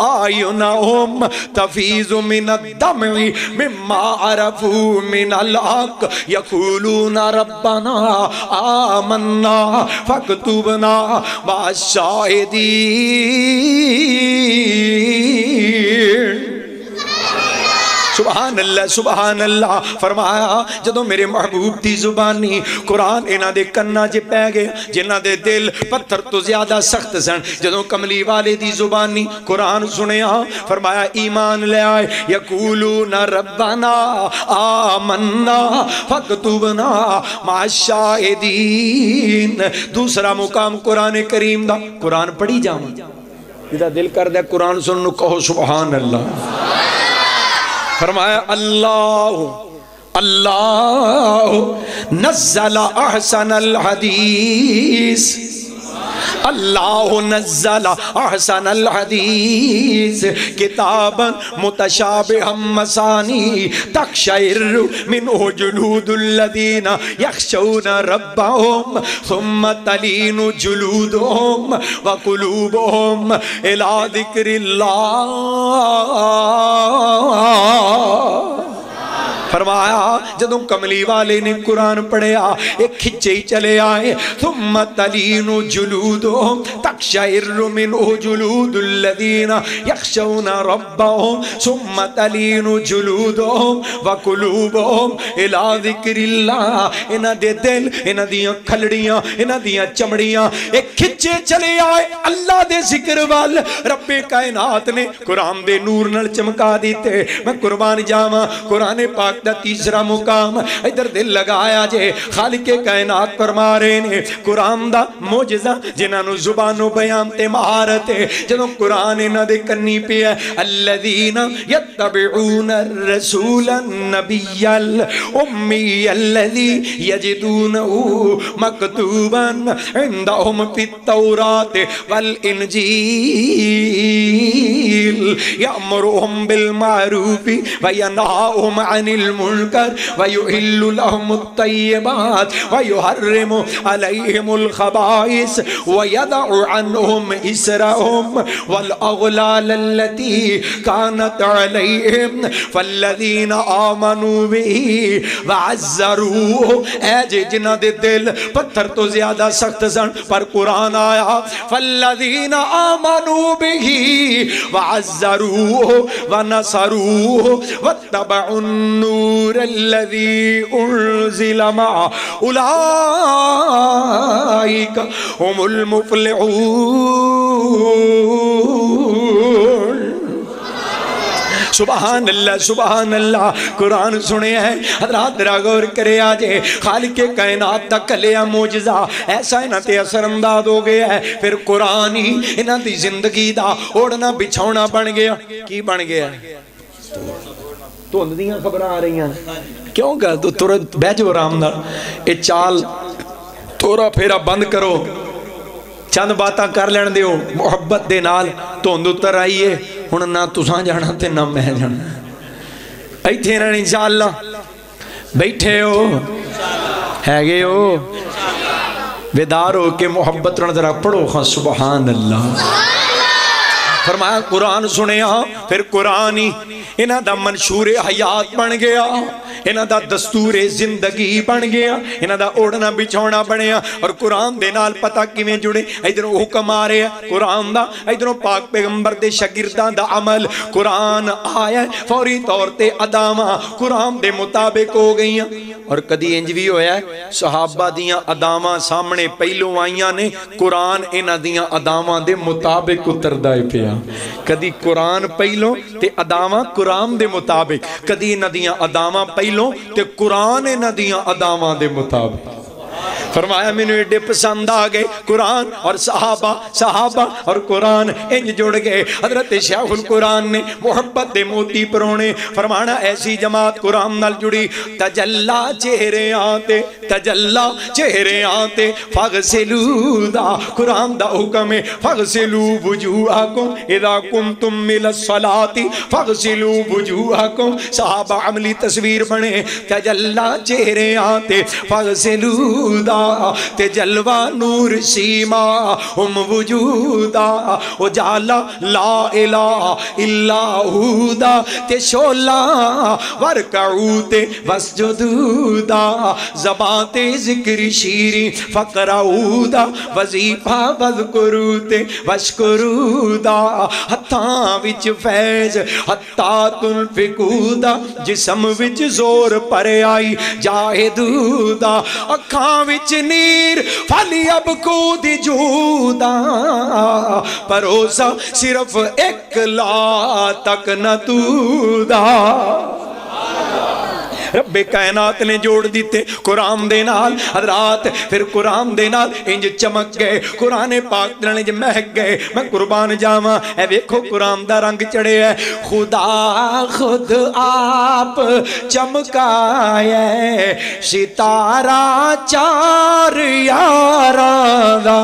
اعینہم تفیض من الدمع مما عرفوا من الحق یقولون ربنا آمنا فاکتبنا مع الشاہدین۔ سبحان اللہ سبحان اللہ۔ فرمایا جدوں میرے محبوب دی زبانی قرآن انہاں دے کناں چ پے گیا، جنہاں دے دل پتھر تو زیادہ سخت سن، جدوں کملی والے دی زبانی قرآن سنیا فرمایا ایمان لے آئے، یقولون ربنا آمنا فاکتبنا مع الشاہدین۔ دوسرا مقام قرآن کریم دا، قرآن پڑھی جاواں جدا دل کر دے قرآن سنن کہو سبحان اللہ۔ فرمایا اللہ اللہ نزل احسن الحدیث، اللہ نزل احسن الحدیث کتابا متشابہا مثانی تقشعر منہ جلود الذین یخشون ربهم ثم تلین جلودهم وقلوبهم الی ذکر اللہ۔ فرمایا جدوں کملی والے نے قرآن پڑھیا ایک کھچے ہی چلے آئے، ثم تلین جلودهم تقشعر منہ جلود الذین یخشون ربهم ثم تلین جلودهم وقلوبهم الی ذکر اللہ۔ انہاں دے دل، انہاں دیاں کھلڑیاں، انہاں دیاں چمڑیاں ایک کھچے چلے آئے اللہ دے ذکر وال۔ رب کائنات نے قرآن دے نور نال چمکا دیتے۔ میں قربان جاواں قرآن پاک دا تیسرا مقام ادھر دل لگایا جے، خالق کائنات فرما رہے نے قرآن دا معجزہ جنہاں نو زبان و بیان تے مہارت ہے، جدوں قرآن انہاں دے کنی پہ ہے الذین یتبعون الرسول النبی الامی الذی یجدونہ مکتوبا عندہم فی التوراۃ والانجیل یأمرہم بالمعروف وینہاہم عن المنکر ویحل لهم الطیبات ویحرم علیہم الخبائث ویدع عنہم اسرہم والاغلال التي كانت علیہم فالذین آمنوا به وعزروه۔ اے جنہ دے دل پتھر تو زیادہ سخت سن پر قرآن آیا، فالذین آمنوا به وعزروه ونصروه واتبعوا النور الذي انزل معه اولئک هم المفلحون۔ سبحان اللہ سبحان اللہ قرآن سنے ہیں حضرات ذرا غور کرے آجے خالق کائنات دا کلیا موجزہ ایسا انہاں تے اثر انداز ہو گیا ہے پھر قرآن ہی انہاں دی زندگی دا اوڑنا بچھونا بن گیا کی بن گیا تو اندیاں خبریں آ رہی ہیں کیوں کہ تو ترت بیجو رامدہ اے چال تورا پھیرا بند کرو چند باتاں کر لین دیو محبت دے نال تو اندر آئیے ہن نہ تساں جانا تے نہ میں جانا ایتھے رہن انشاءاللہ بیٹھے ہو ہے گئے ہو بیدار ہو کہ محبت رن ذرا پڑھو خواہ سبحان اللہ فرمایا قرآن سنے ہاں پھر قرآن ہی انہاں دا منشور حیات بن گیا انہاں دا دستور زندگی بن گیا انہاں دا اوڑنا بچھونا بنیا اور قرآن دے نال پتہ کیویں جڑے ادھروں حکم آ رہے ہیں قرآن دا ادھروں پاک پیغمبر دے شاگرداں دا عمل قرآن آیا فوری طور تے اداواں قرآن دے مطابق ہو گئیاں اور کدی انج بھی ہویا ہے صحابہ دیاں اداواں سامنے پہلو آئیاں نے قرآن انہاں دیاں اداواں دے مطابق اتردا ہے پیا کدی قرآن پہلو تے اداواں قرآن دے مطابق کدی ندیاں اداواں پہلو تے قرآن ندیاں اداواں دے مطابق فرمایا میں نے ایڈے پسند آگئے قرآن اور صحابہ اور قرآن انج جڑ گئے حضرت شیخ القرآن نے محبت دے موتی پرونے فرمانا ایسی جماعت قرآن نال جڑی تجلہ چہرے آتے فاغسلو دا قرآن دا حکم ہے فاغسلو وجوہکم اذا کنتم مل الصلاة فاغسلو وجوہکم صحابہ عملی تصویر بنے تجلہ چہرے آتے فاغسلو دا تے جلوہ نور سیما ہم وجودا اجالا لا الہ الا ہدا تے شولا ورکعو تے وسجدو دا زبان تے ذکر شیری فقرعو دا وظیفہ وذکرو تے وشکرو دا ہتھاں وچ فیض ہتھا تنفقو دا جسم وچ زور پر آئی جاہدو دا اکھاں وچ نیر فالی اب کود جودا پروسا صرف ایک لا تک نہ تودا رب کائنات نے جوڑ دیتے قرآن دے نال حضرات پھر قرآن دے نال انج چمک گئے قرآن پاک دے انج مہک گئے میں قربان جاواں اے ویکھو قرآن دا رنگ چڑھے ہے خدا خود آپ چمکائے ستارہ چار یاراں دا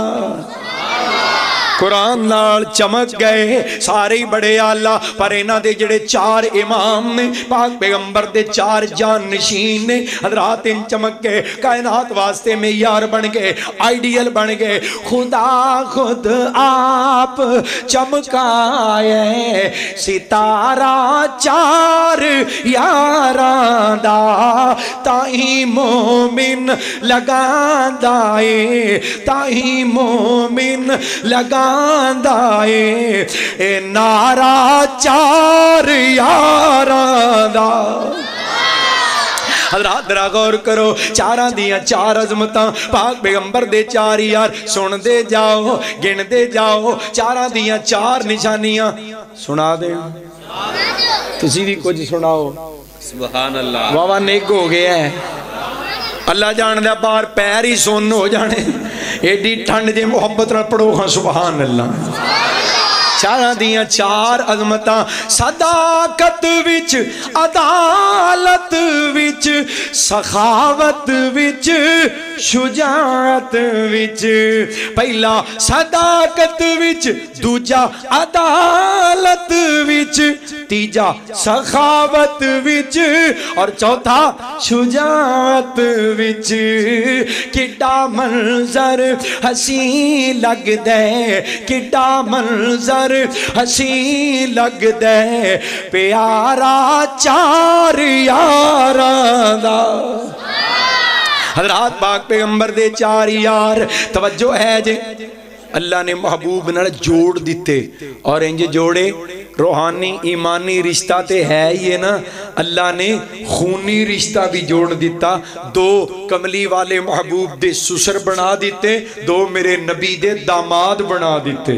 قرآن نال چمک گئے سارے بڑے آلہ پر انہاں دے جڑے چار امام نے پاک پیغمبر دے چار جان نشین نے حضرات ان چمک گئے کائنات واسطے میں یار بن گئے آئیڈیل بن گئے خدا خود آپ چمکائے ستارہ چار یاراں دا تاہی مومن لگان دائے تاہی مومن لگان دائے اے نعرہ چار یاراں دا حضرات ذرا غور کرو چاراں دیاں چار عظمتاں پاک پیغمبر دے چار یار سن دے جاؤ گن دے جاؤ چاراں دیاں چار نشانیاں سنا دے تسی بھی کچھ سناؤ سبحان اللہ واہ نیک ہو گیا ہے اللہ جان دے بار پیر ہی سن ہو جانے ایڈی ٹھنڈ دے محبت نہ پڑھو ہاں سبحان اللہ چاراں دیاں چار عظمتاں صداقت وچ عدالت وچ سخاوت وچ شجاعت وچ پہلا صداقت وچ دوجا عدالت وچ تیجا سخاوت وچ اور چوتھا شجاعت وچ کڈا منظر حسین لگ دے کڈا منظر حسین لگ دے پیارا چار یاراں دا حضرات پاک پیغمبر دے چار یار توجہ ہے جے اللہ نے محبوب نال جوڑ دیتے اور انج جوڑے روحانی ایمانی رشتہ تے ہے یہ نا اللہ نے خونی رشتہ بھی جوڑ دیتا دو کملی والے محبوب دے سسر بنا دیتے دو میرے نبی دے داماد بنا دیتے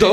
2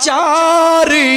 4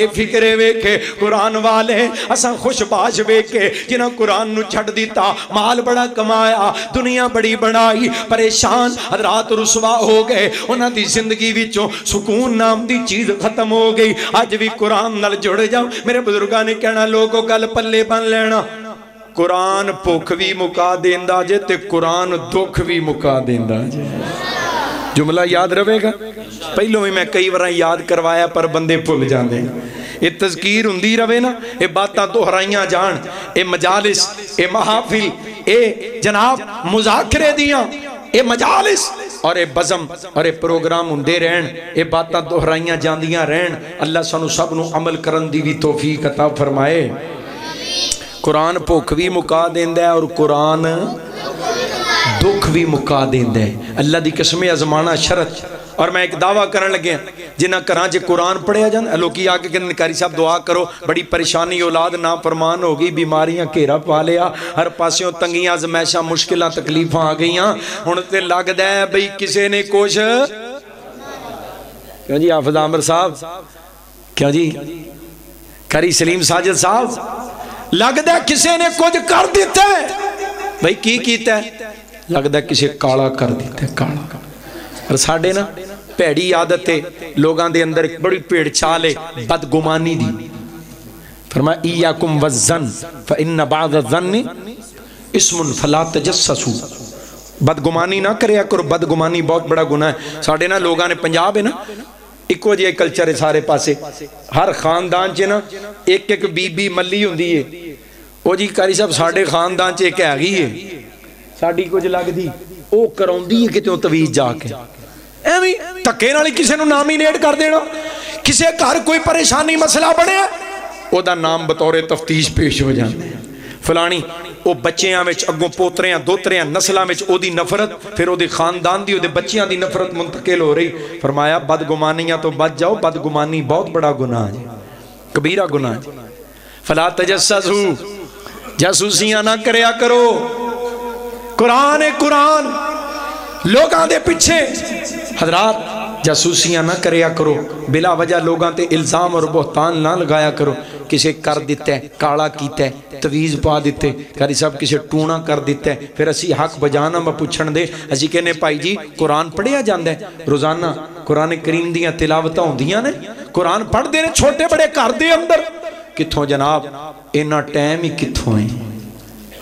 بے فکرے ویکھے قرآن والے اساں خوش باش ویکھے جنہاں قرآن نو چھڈ دیتا مال بڑا کمایا دنیا بڑی بڑائی پریشان حضرات رسوا ہو گئے انہاں دی زندگی وچوں سکون نام دی چیز ختم ہو گئی اج بھی قرآن نال جڑ جاؤ میرے بزرگاں نے کہنا لوگوں گل پلے بن لینا قرآن بھوک بھی مکا دیندا جے تے قرآن دکھ بھی مکا دیندا جے جملہ یاد رہے گا پہلوں میں کئی بار یاد کروایا پر بندے بھول جاندے یہ تذکیر ہوندی رہے نا یہ باتاں دہرائیاں جان یہ مجالس یہ محافل یہ جناب مذاکرے دیاں یہ مجالس اور یہ بزم اور یہ پروگرام ہوندے رہن یہ باتاں دہرائیاں جاندیاں رہن اللہ سانو سب نو عمل کرن دی بھی توفیق عطا فرمائے قرآن بھوک بھی مکا دیندا ہے اور قرآن دکھ بھی مکا دیندا ہے اللہ دی قسم ازمانہ شرط اور میں ایک دعویٰ کرن لگے جنہ کراں چے قرآن پڑھیا جانا لوکی آگے کہ نکاری صاحب دعا کرو بڑی پریشانی اولاد نافرمان ہو گئی بیماریاں گھیرا پا لیا ہر پاسیوں تنگیاں زمیشاں مشکلاں تکلیفاں آ گئیاں ہن تے لگدا ہے بھئی کسے نے کچھ کیوں جی حافظ عامر صاحب کیا جی قاری سلیم ساجد صاحب لگدا ہے کسے نے کچھ کر دیتا ہے بھئی کی کیتا ہے لگدا ہے کسے کالا کر دیتا ہے کالا اور ساڑھے نا پیڑی عادت ہے لوگاں دے اندر ایک بڑی پیڑ چالے بدگمانی دی فرمایا ایاکم والظن فإن بعض الظن اسم فلا تجسسو بدگمانی نہ کریا کرو بدگمانی بہت بڑا گناہ ہے ساڑھے نا لوگاں نے پنجاب ہے نا ایک وجہ کلچر ہے سارے پاسے ہر خاندان چے نا ایک ایک بی بی ملی ہوندی ہے او جی قاری صاحب ساڑھے خاندان چے ایک ہے گی ہے ساڑھی کچھ لگ دی او کراؤندی ہے کتوں تویز جا کے ایویں تکے نالی کسے نو نامینیٹ کر دینا کسے گھر کوئی پریشانی مسئلہ بڑھے او دا نام بطور تفتیش پیش ہو جاندے ہیں فلانی او بچیاں وچ اگوں پوتریاں دوتریاں نسلاں وچ او دی نفرت پھر او دی خاندان دی او دے بچیاں دی نفرت منتقل ہو رہی فرمایا بدگمانیاں تو بچ جاؤ بدگمانی بہت بڑا گناہ ہے کبیرہ گناہ ہے فلا تجسسو جاسوسیاں نہ کریا کرو قرآن قرآن لوگاں دے پیچھے حضرات جاسوسیاں نہ کریا کرو بلا وجہ لوگاں تے الزام اور بہتان نہ لگایا کرو کسے کر دیتا ہے کالا کیتا ہے تویز پا دیتے قاری صاحب کسے ٹونا کر دیتا ہے پھر اسی حق بجانا میں پوچھن دے اسی کہنے پائی جی قرآن پڑھیا جاندہ ہے روزانہ قرآن کریم دیاں تلاوتاں ہوندیاں نے قرآن پڑھ دے نے چھوٹے بڑے کر دے اندر کتھوں جناب اینا ٹائم ہی کتھوں ہیں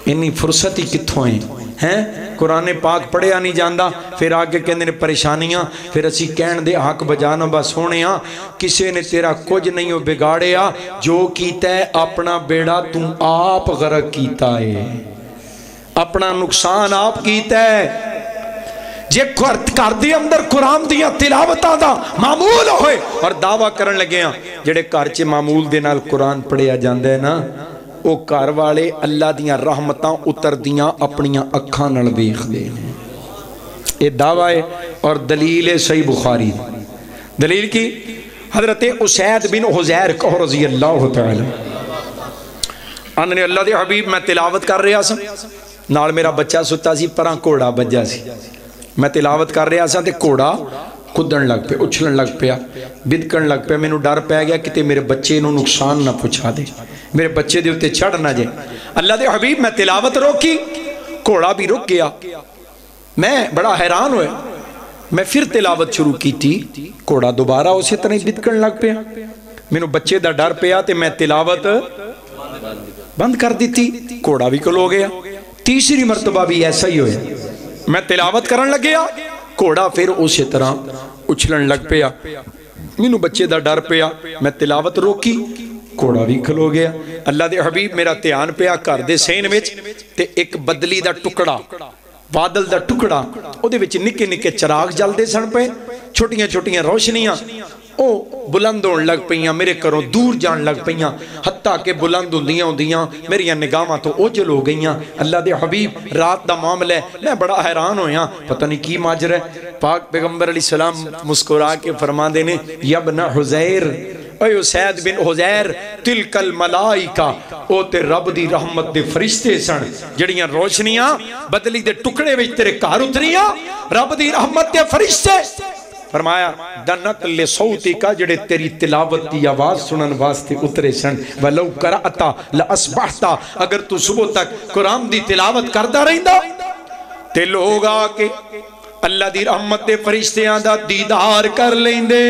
انی فرصت ہی کتھوں ہیں قرآن پاک پڑھیا نہیں جاندہ پھر آگے کہندے نے پریشانیاں پھر اسی کہن دے حق بجانا بس ہونےاں کسے نے تیرا کچھ نہیں ہو بگاڑیا جو کیتا ہے اپنا بیڑا تم آپ غرق کیتا ہے اپنا نقصان آپ کیتا ہے جے کر دی اندر قرآن دیا تلاوتہ دا معمول ہوئے اور دعویٰ کرن لگے ہیں جڑے کارچے معمول دے نال قرآن پڑھیا جاندے نا او کار والے اللہ دیاں رحمتاں اتر دیاں اپنیاں اکھاں نال ویکھ دے یہ دعویٰ ہے اور دلیل صحیح بخاری دلیل کی حضرت اسید بن حزیر کہو رضی اللہ تعالی انہوں اللہ دے حبیب میں تلاوت کر رہا سا نال میرا بچہ ستا سی پران کوڑا بجا سی میں تلاوت کر رہا سا تے کوڑا کدن لگ پہ اچھلن لگ پیا بدکن لگ پیا میں نو ڈر پہ گیا کہ تے میرے بچے نو نقصان نہ پہنچا دے میرے بچے دے اتے چڑھ نہ جائے اللہ دے حبیب میں تلاوت روکی کوڑا بھی رک گیا میں بڑا حیران ہوئے میں پھر تلاوت شروع کی تھی کوڑا دوبارہ اسے طرح بدکن لگ پیا میں نو بچے دا ڈر پیا تے میں تلاوت بند کر دی تھی کوڑا بھی کل ہو گیا تیسری مرتبہ بھی ایسا ہی ہوئے میں تلاوت کرن لگ گیا کوڑا پھر اسی طرح اچھلن لگ پیا مینوں بچے دا ڈر پیا میں تلاوت روکی کوڑا بھی کھلو گیا اللہ دے حبیب میرا دھیان پیا کر دے سین وچ تے ایک بدلی دا ٹکڑا بادل دا ٹکڑا او دے وچ نکے نکے چراغ جل دے سن پے چھوٹیاں چھوٹیاں روشنیاں او بلند ہون لگ پیاں میرے کروں دور جان لگ پیاں حتیٰ کہ بلند ہوندیاں میری نگاہاں تو اوجل ہو گئیاں اللہ دے حبیب رات دا معاملہ ہے میں بڑا حیران ہویا پتہ نہیں کی ماجر ہے پاک پیغمبر علیہ السلام مسکرا کے فرما دینے یا ابن حزیر اے اسید بن حزیر تلک الملائکہ او تے رب دی رحمت دے فرشتے سن جڑیاں روشنیاں بدلی دے ٹکڑے وچ تیرے گھر اتریاں رب دی رحمت دے فرشتے فرمایا دنت لصوتی کا جڑے تیری تلاوت کی آواز سنن واسطے اترے سن ولو قرأتا لأصبحتا اگر تو صبح تک قرآن دی تلاوت کرتا رہندا تے لوگ آ کے اللہ دی رحمت دے فرشتیاں دا دیدار کر لیندے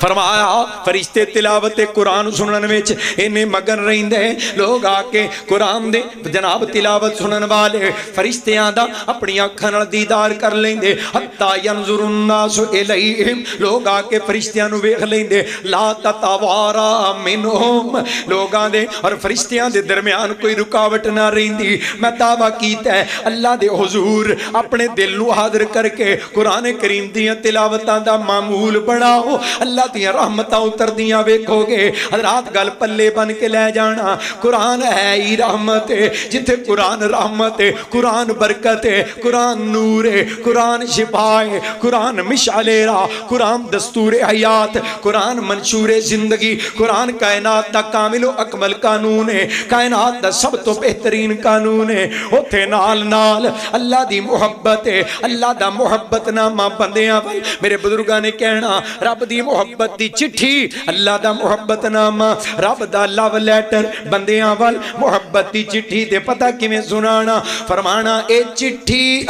فرمایا فرشتے تلاوت قرآن سنن وچ انہیں مگن رہندے لوگ آ کے قرآن دے جناب تلاوت سنن والے فرشتیاں دا اپنی اکھاں نال دیدار کر لیندے حتی ینظر الناس الیہم لوگ آ کے فرشتیاں نو ویکھ لیندے لا تتوارا منہم لوگاں دے اور فرشتیاں دے درمیان کوئی رکاوٹ نہ رہندی میں دعویٰ کیتا ہے اللہ دے حضور اپنے دل نو حاضر کر کے قرآن کریم دیاں تلاوتاں دا معمول بناؤ اللہ دیاں رحمتاں اتر دیاں ویکھو گے حضرات گل پلے بن کے لے جانا قرآن ہے ہی رحمت ہے جتھے قرآن رحمت ہے قرآن برکت ہے قرآن نور ہے قرآن شفا ہے قرآن مشعل راہ قرآن دستور حیات قرآن منشور زندگی قرآن کائنات دا کامل و اکمل قانون ہے کائنات دا سب تو بہترین قانون ہے اوتھے نال نال اللہ دی محبت ہے اللہ دا محبت نامہ بندیاں ول میرے بزرگاں نے کہنا رب دی محبت دی چٹھی اللہ دا محبت نامہ رب دا لو لیٹر بندیاں وال محبت دی چٹھی دے پتہ کیویں سنانا فرمانا اے چٹھی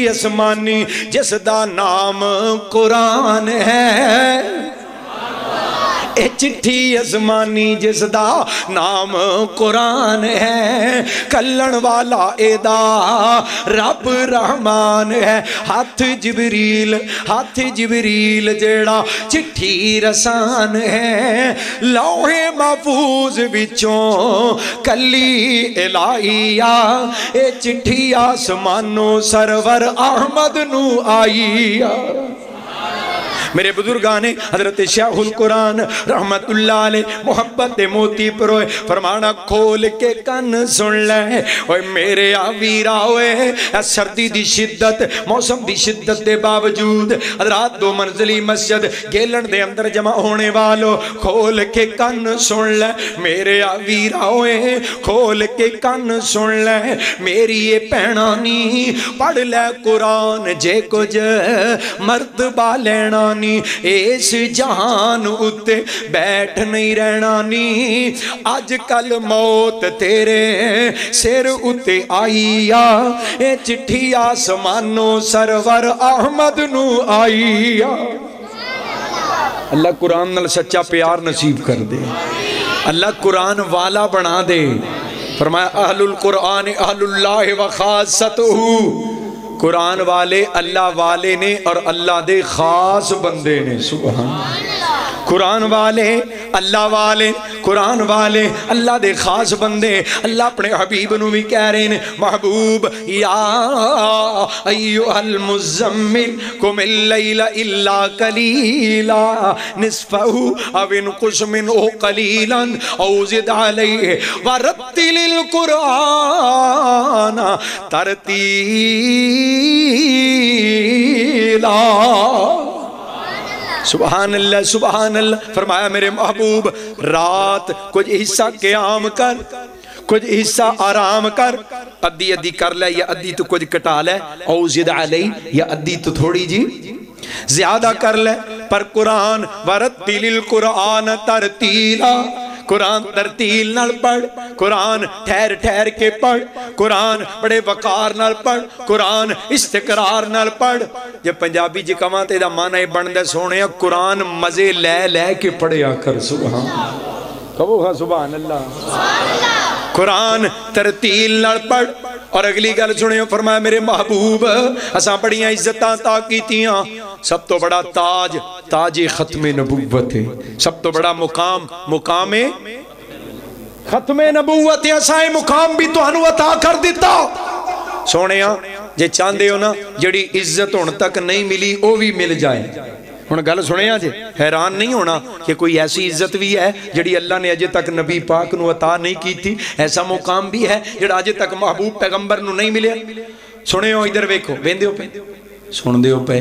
اسمانی جس دا نام قرآن ہے اے چٹھی اسمانی جس دا نام قرآن ہے کلن والا اے دا رب رحمان ہے ہاتھ جبریل جیڑا چٹھی رسان ہے لوح محفوظ وچوں کلی الہیہ اے چٹھی آسمانوں سرور احمد نو آئی میرے بزرگانے حضرت شیخ القرآن رحمت اللہ علیہ محبت موتی پروئے فرمانا کھول کے کن سن لے اوے میرے آویرہ ہوئے سردی دی شدت موسم دی شدت دے باوجود حضرات دو منزلی مسجد گیلن دے اندر جمع ہونے والو کھول کے کن سن لے میرے آویرہ ہوئے کھول کے کن سن لے میری یہ پہنانی پڑھ لے قرآن جے کچھ مرتبہ لینا اس جہان اتے بیٹھ نہیں رہنا نی آج کل موت تیرے سر اتے آئی اے چٹھی آسمانوں سرور احمد نو آئی اللہ قرآن نال سچا پیار نصیب کر دے اللہ قرآن والا بنا دے فرمایا اہل القرآن اہل اللہ و خاصتہ قرآن والے اللہ والے نے اور اللہ دے خاص بندے نے سبحان قرآن والے قرآن والے اللہ دے خاص بندے اللہ اپنے حبیب نو بھی کہہ رہے ہیں محبوب یا ایوہ المزمل قم اللیل الا قلیلا نصفہ او انقص منہ قلیلا او زد علیہ ورتل القرآن ترتیلا سبحان اللہ فرمایا میرے محبوب رات کچھ حصہ قیام کر کچھ حصہ آرام کر ادھی ادھی کر لے یا ادھی تو کچھ کٹا لے او زد علی یا ادھی تو تھوڑی جی زیادہ کر لے پر قرآن ورتل القرآن ترتیلا قرآن ترتیل نال پڑھ قرآن ٹھہر ٹھہر کے پڑھ قرآن بڑے وقار نال پڑھ قرآن استقرار نال پڑھ جب پنجابی جی کماں تے دا معنی بندے سونے قرآن مزے لے لے کے پڑھیا کر سبحان کہو ہاں سبحان اللہ قرآن ترتیل نال پڑھ اور اگلی گل سنے فرمایا میرے محبوب اساں بڑیاں عزتاں تا کیتیاں سب تو بڑا تاج ختم نبوت ہے سب تو بڑا مقام ختم نبوت ہے اسائے مقام بھی تو انو عطا کر دیتا سونےاں جے چاندے ہو نا جڑی عزت ہون تک نہیں ملی وہ بھی مل جائے ہن گل سنیا جے حیران نہیں ہونا کہ کوئی ایسی عزت بھی ہے جڑی اللہ نے اجے تک نبی پاک نو عطا نہیں کی تھی ایسا مقام بھی ہے جڑا اجے تک محبوب پیغمبر نو نہیں ملے سنے ہو ادھر ویکھو ویندے ہو پے سن دے ہو پے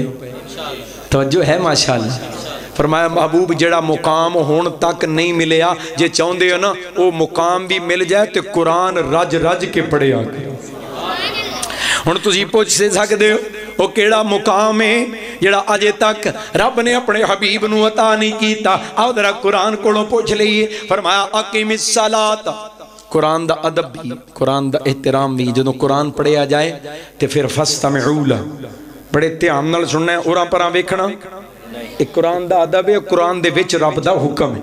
توجہ ہے ماشاءاللہ فرمایا محبوب جڑا مقام ہون تک نہیں ملیا جے چاہندے ہو نا وہ مقام بھی مل جائے تے قرآن رج رج کے پڑھے آ کے ہن تسی پوچھ سے سکدے ہو وہ کیڑا مقام ہے جڑا اجے تک رب نے اپنے حبیب نو عطا نہیں کیتا. آؤ ذرا قرآن کولوں پوچھ لئیے. فرمایا اقیم الصلاۃ. قرآن دا ادب بھی، قرآن دا احترام بھی. جدوں قرآن پڑھیا جائے تے پھر فاستمعوا لہ، بڑے دھیان نال سننا ہے، اوراں پراں ویکھنا. ایک قرآن دا ادب ہے، قرآن دے وچ رب دا حکم ہے.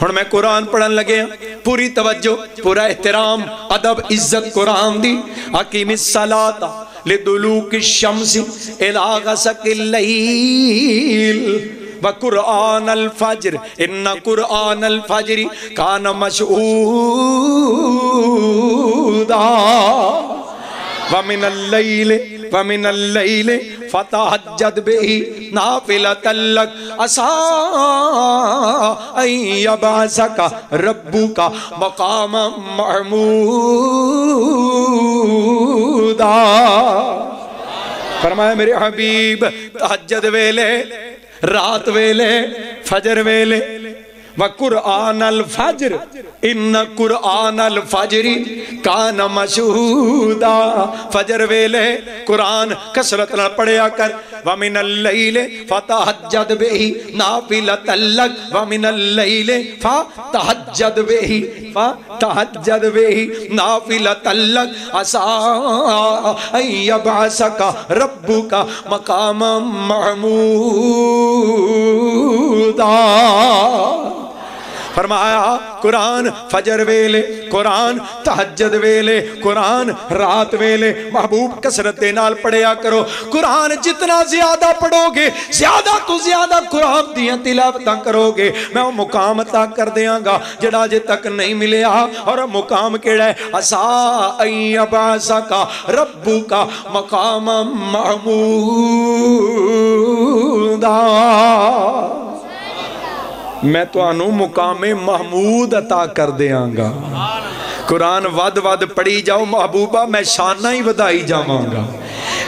ہن میں قرآن پڑھن لگے پوری توجہ، پورا احترام، ادب، عزت قرآن دی. اقیم الصلاۃ لدلوک الشمس الی غسق اللیل وقرآن الفجر ان قرآن الفجر کان مشہودا ومن اللیل فتہجد بہ نافلۃ لک عسیٰ ان یبعثک ربک مقاما محمودا. فرمایا میرے حبیب تہجد ویلے، رات ویلے، فجر ویلے، وقرآن الفجر ان قرآن الفجر کان مشہودا. فجر ویلے قرآن کثرت نال پڑھیا کر. ومن اللیل فتہجد بہ نافلۃ لک ومن اللیل فتہجد بہ نافلۃ لک عسیٰ ان یبعثک ربک مقاما محمودا. فرمایا قرآن فجر ویلے، قرآن تہجد ویلے، قرآن رات ویلے محبوب کثرت نال پڑھیا کرو. قرآن جتنا زیادہ پڑھو گے زیادہ تو زیادہ قرآن دیاں تلاوتاں کرو گے، میں وہ مقام عطا کر دیاں گا جڑا جے تک نہیں ملیا. اور مقام کیڑا ہے؟ عسیٰ ان یبعثک ربک مقاما محمودا. میں تو انہوں مقام محمود عطا کر دیاں گا. قرآن ود ود پڑھی جاؤ محبوبہ، میں شانہ ہی ودائی جاواں گا.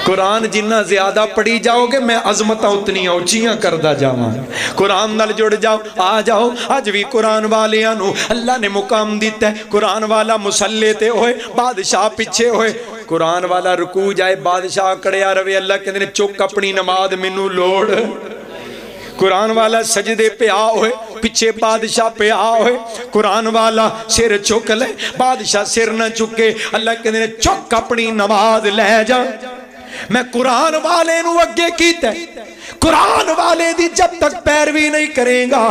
قرآن جنہ زیادہ پڑھی جاؤ گے میں عظمتہ اتنی اوچیاں کردہ جاواں. قرآن نال جڑ جاؤ، آ جاؤ. آج بھی قرآن والیاں نو اللہ نے مقام دیتا ہے. قرآن والا مسلے تے ہوئے، بادشاہ پیچھے ہوئے. قرآن والا رکوع جائے، بادشاہ کڑیا روے، اللہ کہتے ہیں چک اپنی نماز مینوں لوڑ. قرآن والا سجدے پہ آ ہوئے، پچھے بادشاہ پہ آ ہوئے. قرآن والا سر چک لے، بادشاہ سر نہ چکے. اللہ کہتے ہیں چک اپنی نماز لے جا. میں قرآن والے نو اگے کیتا ہے، قرآن والے دی جب تک پیروی نہیں کریں گا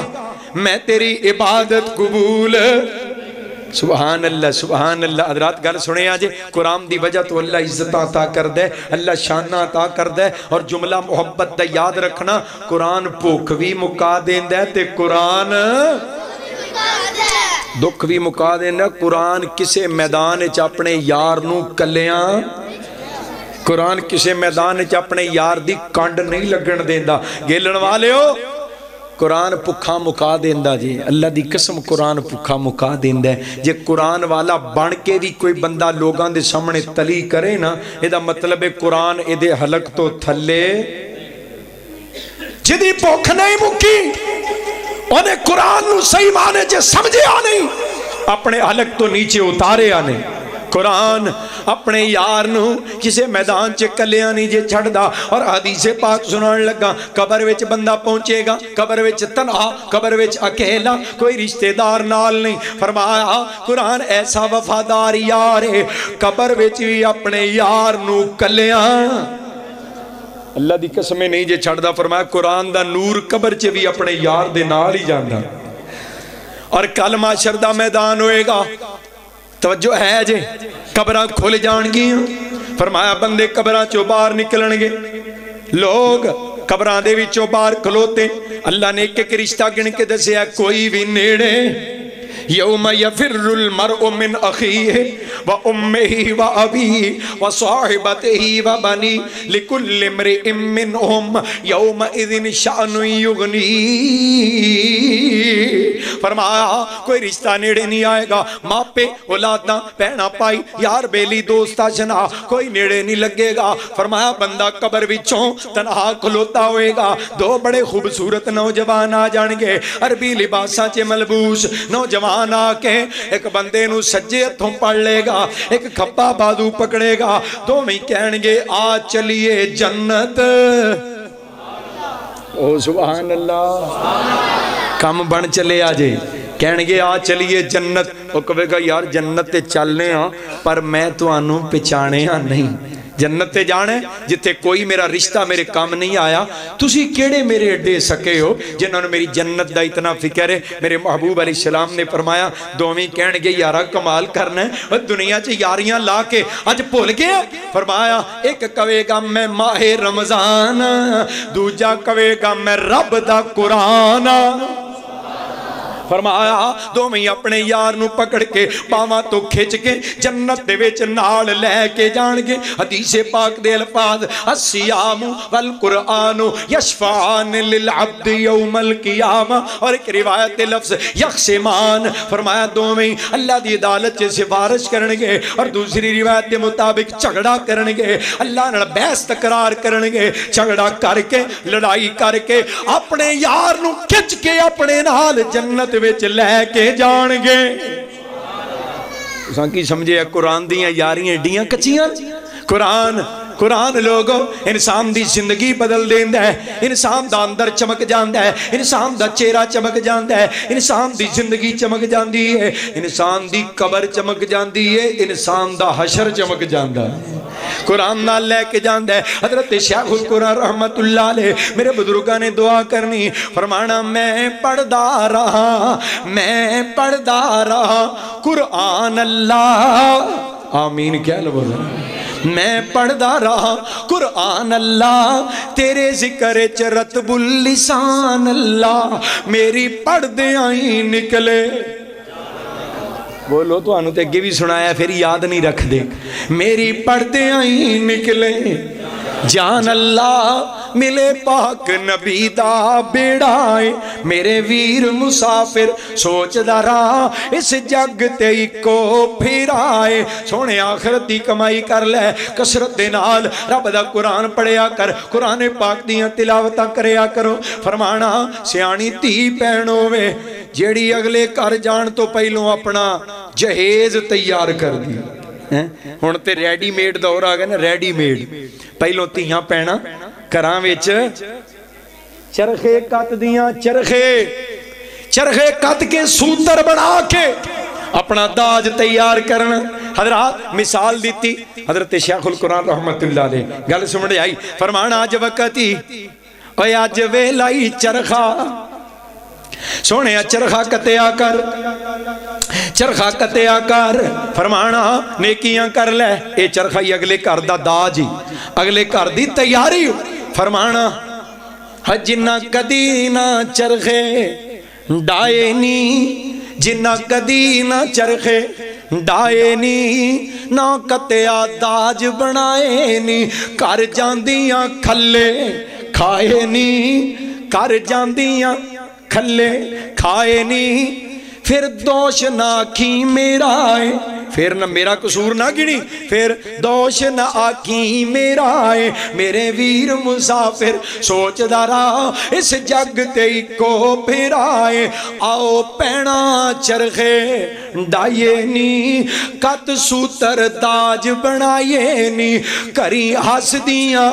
میں تیری عبادت قبول. سبحان اللہ سبحان اللہ. حضرات گل سنے آجے، قرآن دی وجہ تو اللہ عزت عطا کر دے، اللہ شانہ عطا کر دے. اور جملہ محبت دا یاد رکھنا، قرآن بھوک بھی مکا دین دے تے قرآن دکھ بھی مکا دین دے. قرآن کسے میدان اچ اپنے یار نو کلیاں، قرآن کسے میدان اچ اپنے یار دی کانڈ نہیں لگن دیندا. گیلن والے ہو قرآن پکھا مکا دیندہ جی. اللہ دی قسم قرآن پکھا مکا دیندہ ہے. جے قرآن والا بن کے بھی کوئی بندہ لوگاں دے سامنے تلی کرے نا، یہ دا مطلب ہے قرآن اے دے حلق تو تھلے جدی پوکھ نہیں مکی، انہیں قرآن نو صحیح مانے جے سمجھے آنے، اپنے حلق تو نیچے اتارے آنے. قرآن اپنے یار نو کسے میدان چے کلیاں نہیں جے چھڑ دا. اور حدیث پاک سنان لگا، قبر وچ بندہ پہنچے گا، قبر وچ تنہا، قبر وچ اکیلا، کوئی رشتہ دار نال نہیں. فرمایا قرآن ایسا وفادار یار ہے، قبر وچ بھی اپنے یار نو کلیاں اللہ دی قسمیں نہیں جے چھڑ دا. فرمایا قرآن دا نور قبر چے بھی اپنے یار دے نال ہی جاندہ. اور کل معاشر دا میدان ہوئے گا، توجہ ہے جے، قبراں کھل جان گی. فرمایا بندے قبراں چوں باہر نکلن گے، لوگ قبراں دے وچوں باہر کھلوتے. اللہ نے ایک رشتہ گن کے دسیا، کوئی بھی نیڑے. یوم یفر المرء من اخیہ و امہ و ابیہ و صاحبتہ و بنی لکل امرئ منہم یومئذ شأن یغنی. فرمایا کوئی رشتہ نیڑے نہیں آئے گا. ماں پہ اولاداں پہنا پائی یار بیلی دوستا جنا کوئی نیڑے نہیں لگے گا. فرمایا بندہ قبر وچوں تنہا کھلوتا ہوئے گا. دو بڑے خوبصورت نوجوان آ جان گے، عربی لباساں چے ملبوس نوجوان نوجوان آ کے ایک بندے نو سجے ہتھوں پڑ لے گا, ایک کھبا بازو پکڑے گا, دوویں کہن گے آ چلیے جنت. او سبحان اللہ, کم بن چلے آجے, کہن گے آ چلیے جنت. وہ کہے گا یار جنت تے چلنے ہاں پر میں تانوں پہچانے ہاں نہیں. جنت تے جانے جتے کوئی میرا رشتہ میرے کام نہیں آیا, تسی کیڑے میرے اڈے سکے ہو جنہوں نے میری جنت دا اتنا فکر ہے. میرے محبوب علیہ السلام نے فرمایا دوویں کہن گے یارا کمال کرنا ہے, دنیا چ یاریاں لا کے اج بھول گیا. فرمایا ایک کہے گا میں ماہ رمضان, دوجا کہے گا میں رب دا قرآن. فرمایا دوویں اپنے یار نو پکڑ کے باواں تو کھچ کے جنت دے وچ نال لے کے جان گے. حدیث پاک دے الفاظ الصیام والقرآن یشفعان للعبد یوم القیامہ, اور ایک روایت دے لفظ یقسمان. فرمایا دوویں اللہ دی عدالت چ سفارش کرن گے, اور دوسری روایت دے مطابق جھگڑا کرن گے, اللہ نال بحث تکرار کرن گے. جھگڑا کر کے لڑائی کر کے اپنے یار نو کھچ کے اپنے نال جنت وچ لے کے جان گے. تساں کی سمجھے قرآن دیاں یاریاں ایڈیاں کچیاں. قرآن لوگو انسان دی زندگی بدل دیندا ہے, انسان دا اندر چمک جاندا ہے, انسان دا چہرہ چمک جاندا ہے, انسان دی زندگی چمک جاندی ہے, انسان دی قبر چمک جاندی ہے, انسان دا حشر چمک جاندا ہے. قرآن نال لے کے جاندا ہے. حضرت شیخ القرآن رحمت اللہ علیہ میرے بزرگاں نے دعا کرنی, فرمانا میں پڑھدا رہا قرآن اللہ. آمین کیا لفظ ہے. میں پڑھدا رہا قرآن اللہ, تیرے ذکر چ رتب اللسان اللہ, میری پڑھ دے آئی نکلے. بولو تو آنو تے اگے بھی سنایا پھر یاد نہیں رکھ دے. میری پڑھ دے آئی نکلے جان اللہ, ملے پاک نبی دا بیڑائے, میرے ویر مسافر سوچ دا راہ اس جگ تے کو پھرائے. سونے آخرت دی کمائی کر لے, کسرت دے نال رب دا قرآن پڑھیا کر, قرآن پاک دیاں تلاوتاں کریا کرو. فرمانا سیانی تھی پہنو وے جیڑی اگلے کر جان تو پہلوں اپنا جہیز تیار کر دی. ہن تے ریڈی میڈ دور آ گیا نا, ریڈی میڈ. پہلوں تیاں پہنا کراں وچ چرخے کت دیاں, چرخے کت کے سوتر بنا کے اپنا داج تیار کرنا. حضرات مثال دیتی حضرت شیخ القرآن رحمت اللہ علیہ, گل سمجھ آئی. فرمانا اج وقتی اوے اج ویلائی چرخا, سونے چرخا کتیا کر, چرخا کتیا کر. فرمانا نیکیاں کر لے, اے چرخا ہی اگلے گھر دا داج, اگلے گھر دی تیاری. فرمانا جنہ کدی نہ چرخے ڈائے نی, جنہ کدی نہ چرخے ڈائے نی, نہ کتیا داج بنائے نی, کر جاندیاں کھلے کھائے نی, کر جاندیاں کھلے کھائے نی, پھر دوش نہ کی میرا ہے, پھر نہ میرا قصور نہ گنی, پھر دوش نہ آکی میرا ہے. میرے ویر مسافر سوچ دارا اس جگ تے کو پھرائے, آؤ پینا چرخے ڈائے نی, کت سوتر تاج بنائے نی, کری ہس دیاں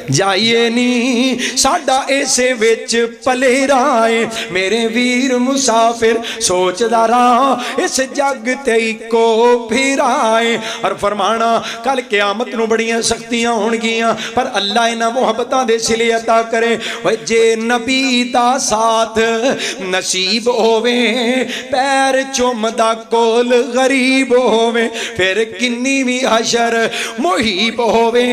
جائیے نی, ساڈا ایسے وچ پلے رائے. میرے ویر مسافر سوچ دارا اس جگ تے کو پھرائے. اور فرمانا کل قیامت نو بڑیاں سختیاں ہون گیاں, پر اللہ انہاں محبتاں دے صلے عطا کرے. جے نبی دا ساتھ نصیب ہووے, پیر چومدا کول غریب ہووے, پھر کنی بھی حشر محیب ہووے,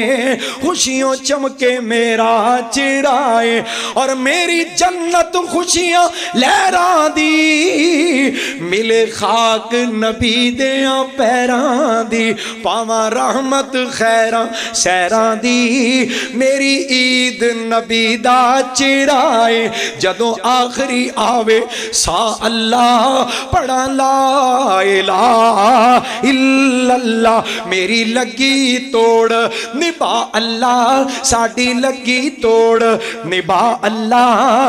خوشیوں چمک میرا چڑھائے, اور میری جنت خوشیاں لہراں دی, ملے خاک نبی دیاں پیران دی, پاواں رحمت خیراں سیراں دی, میری عید نبی دا چڑھائے. جدوں آخری آوے سا اللہ پڑھا لا الہ الا اللہ, میری لگی توڑ نبا اللہ, ساڈی لگی توڑ نبا اللہ,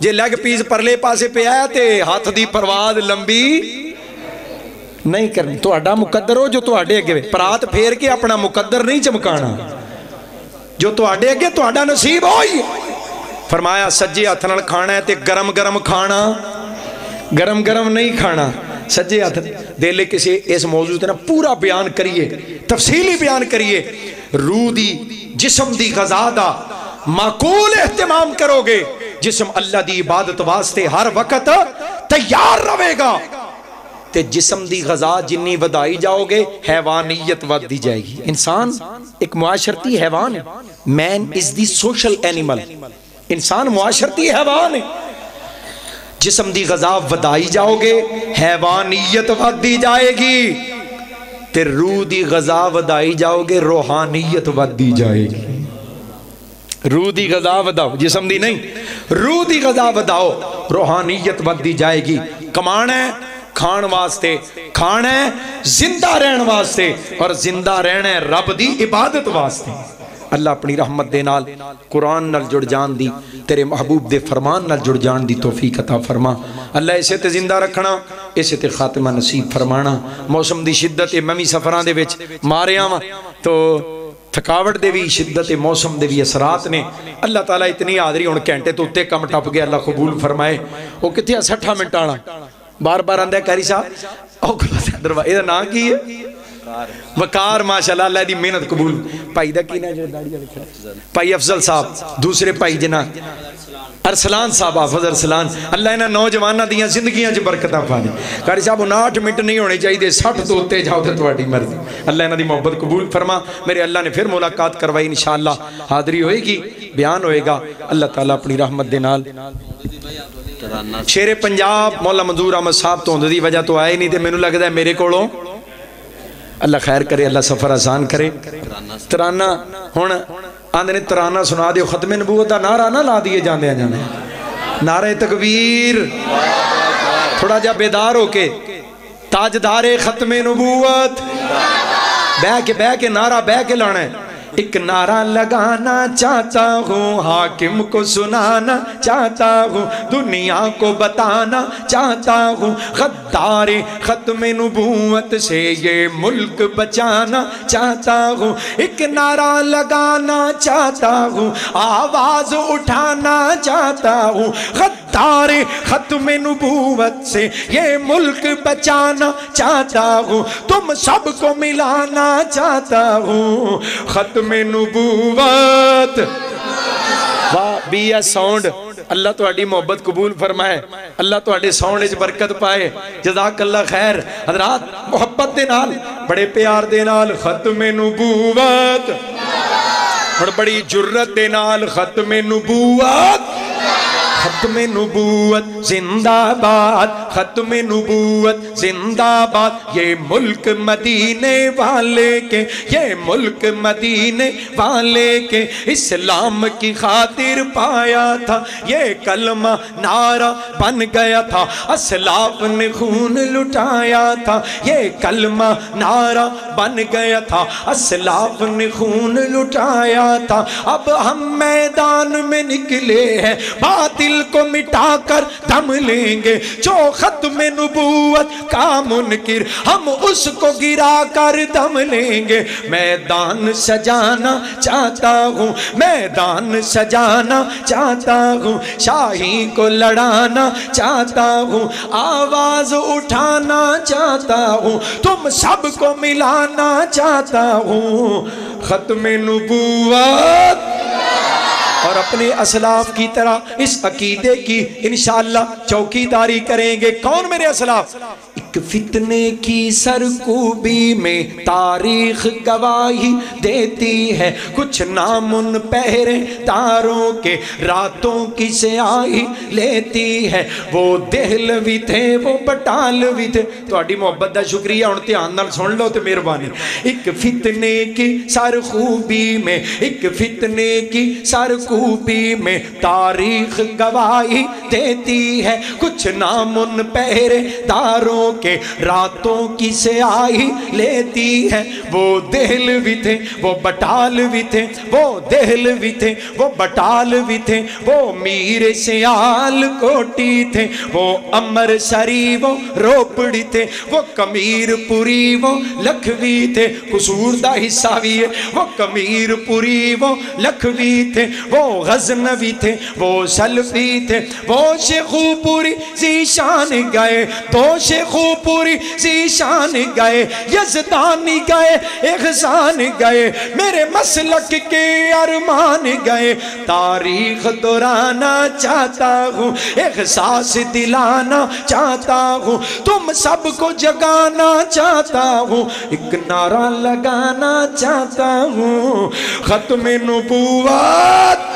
جے لیگ پیس پرلے پاسے پہ آیا تے ہاتھ دی پرواد لمبی نہیں کرنی. تو اڈا مقدر ہو جو تو اڈے اگے پرات پھیر کے اپنا مقدر نہیں چمکانا, جو تو اڈے اگے تو اڈا نصیب ہوئی. فرمایا سجے ہاتھ نال کھانا ہے تے گرم گرم کھانا, گرم گرم نہیں کھانا. سجے ہاتھ دے لے کسی اس موضوع تے نا پورا بیان کریے, تفصیلی بیان کریے. روح دی جسم دی غذا دا معقول اہتمام کرو گے, جسم اللہ دی عبادت واسطے ہر وقت تیار رہے گا. تے جسم دی غذا جنی ودائی جاؤ گے حیوانیت ود دی جائے گی. انسان ایک معاشرتی حیوان ہے. مین از دی سوشل اینیمل. انسان معاشرتی حیوان ہے. جسم دی غذا ودائی جاؤ گے حیوانیت ود دی جائے گی. تے روح دی غذا ودائی جاؤ گے روحانیت ود دی جائے گی. روح دی غذا وداؤ, جسم دی نہیں, روح دی غذا وداؤ, روحانیت ود دی جائے گی. کمانا ہے کھان واسطے, کھانا ہے زندہ رہن واسطے, اور زندہ رہنا ہے رب دی عبادت واسطے. اللہ اپنی رحمت دے نال قرآن نال جڑ جان دی, تیرے محبوب دے فرمان نال جڑ جان دی توفیق عطا فرما. اللہ اسے تے زندہ رکھنا, اسے تے خاتمہ نصیب فرمانا. موسم دی شدت میں بھی سفران دے وچ ماریا وا تو تھکاوٹ دے بھی شدت موسم دے بھی اثرات نے. اللہ تعالیٰ اتنی حاضری ہن گھنٹے تو اتے کم ٹپ گیا, اللہ قبول فرمائے. وہ کتنے 60 منٹ آنا بار بار آندہ ہے کاری صاحب یہ نام کی ہے وقار. ماشاءاللہ اللہ دی محنت قبول. پائی دا کی نا جو داڑھی والے کھڑے, پائی افضل صاحب, دوسرے پائی جنا ارسلان صاحب, حافظ ارسلان. اللہ انہاں نوجوانہ دیاں زندگیاں چ برکتاں پانے. قاری صاحب 59 منٹ نہیں ہونے چاہیے, 60 تو اتے جاؤ تے تہاڈی مرضی. اللہ انہاں دی محبت قبول فرما. میرے اللہ نے پھر ملاقات کروائی, انشاءاللہ حاضری ہوئے گی, بیان ہوئے گا. اللہ تعالیٰ اپنی رحمت دے نال. شیر پنجاب مولا منظور احمد صاحب تو دی وجہ تو آئے نہیں تے مینوں لگدا ہے میرے کولوں. اللہ خیر کرے, اللہ سفر آسان کرے. ترانہ ہن آندے نے ترانہ سنا دیو, ختم نبوت دا نعرہ نہ لا دیے جاندے ہیں جانے. نعرہ تکبیر تھوڑا جا بیدار ہو کے, تاجدار ختم نبوت بہ کے نعرہ بہ کے لانا ہے. ایک نعرہ لگانا چاہتا ہوں, حاکم کو سنانا چاہتا ہوں, دنیا کو بتانا چاہتا ہوں, غدار ختم نبوت سے یہ ملک بچانا چاہتا ہوں. ایک نعرہ لگانا چاہتا ہوں, آواز اٹھانا چاہتا ہوں, غدار ختم نبوت سے یہ ملک بچانا چاہتا ہوں, تم سب کو ملانا چاہتا ہوں. ختم نبوت. واہ بی ایس ساؤنڈ, اللہ تو اڈی محبت قبول فرمائے, اللہ تو اڈے ساؤنڈ اچ برکت پائے. جزاک اللہ خیر. حضرات محبت دے نال, بڑے پیار دے نال ختم نبوت, اور بڑی جرت دے نال ختم نبوت. ختم نبوت زندہ باد, ختم نبوت زندہ باد. یہ ملک مدینے والے کے, یہ ملک مدینے والے کے, اسلام کی خاطر پایا تھا یہ کلمہ, نعرہ بن گیا تھا, اسلاف نے خون لٹایا تھا یہ کلمہ, نعرہ بن گیا تھا, اسلاف نے خون لٹایا تھا. اب ہم میدان میں نکلے ہیں, باطل کو مٹا کر دم لیں گے. جو ختم نبوت کا منکر, ہم اس کو گرا کر دم لیں گے. میدان سجانا چاہتا ہوں, میدان سجانا چاہتا ہوں, شاہی کو لڑانا چاہتا ہوں, آواز اٹھانا چاہتا ہوں, تم سب کو ملانا چاہتا ہوں. ختم نبوت. اور اپنے اسلاف کی طرح اس عقیدے کی انشاءاللہ چوکی داری کریں گے. کون میرے اسلاف؟ ایک فتنے کی سرکوبی میں تاریخ گواہی دیتی ہے, کچھ نامن پہرے داروں کے راتوں کی سیاہی لیتی ہے. وہ دہلوی تھے, وہ بٹالوی تھے. تو اڈی محبت دا شکریہ, ہن دھیان نال سن لو تے مہربانی. ایک فتنے کی سرخوبی میں, ایک فتنے کی سرکوبی میں تاریخ گواہی دیتی ہے, کچھ نامن پہرے داروں کے راتوں کی سیاہی لیتی ہے، وہ دہل بھی تھے وہ بٹال بھی تھے، وہ دہل بھی تھے وہ بٹال بھی تھے، وہ میر سیال کوٹی تھے، وہ امر سری وہ روپڑی تھے، وہ کمیر پوری وہ لکھوی تھے، قصور دا حصہ بھی ہے، وہ کمیر پوری وہ لکھوی تھے، وہ غزنوی تھے، وہ سلفی تھے، وہ شیخو پوری زیشان گئے، دو شیخو پوری زیشان گئے، یزدانی گئے، احسان گئے، میرے مسلک کے ارمان گئے، تاریخ دہرانا چاہتا ہوں، احساس دلانا چاہتا ہوں، تم سب کو جگانا چاہتا ہوں، ایک نعرہ لگانا چاہتا ہوں، ختم نبوت۔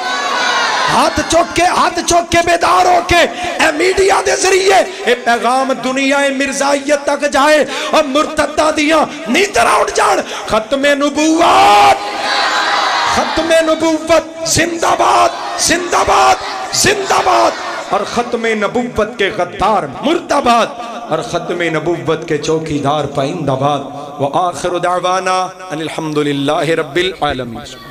ہاتھ چوک کے بیدار ہو کے اے میڈیا دے ذریعے اے پیغام دنیا مرزائیت تک جائے اور مرتدہ دیاں نیندرہ اٹھ جان۔ ختم نبوت، ختم نبوت زندہ باد، زندہ باد، زندہ باد، اور ختم نبوت کے غدار مردہ باد، اور ختم نبوت کے چوکی دار پائندہ باد۔ وآخر دعوانا ان الحمدللہ رب العالمین۔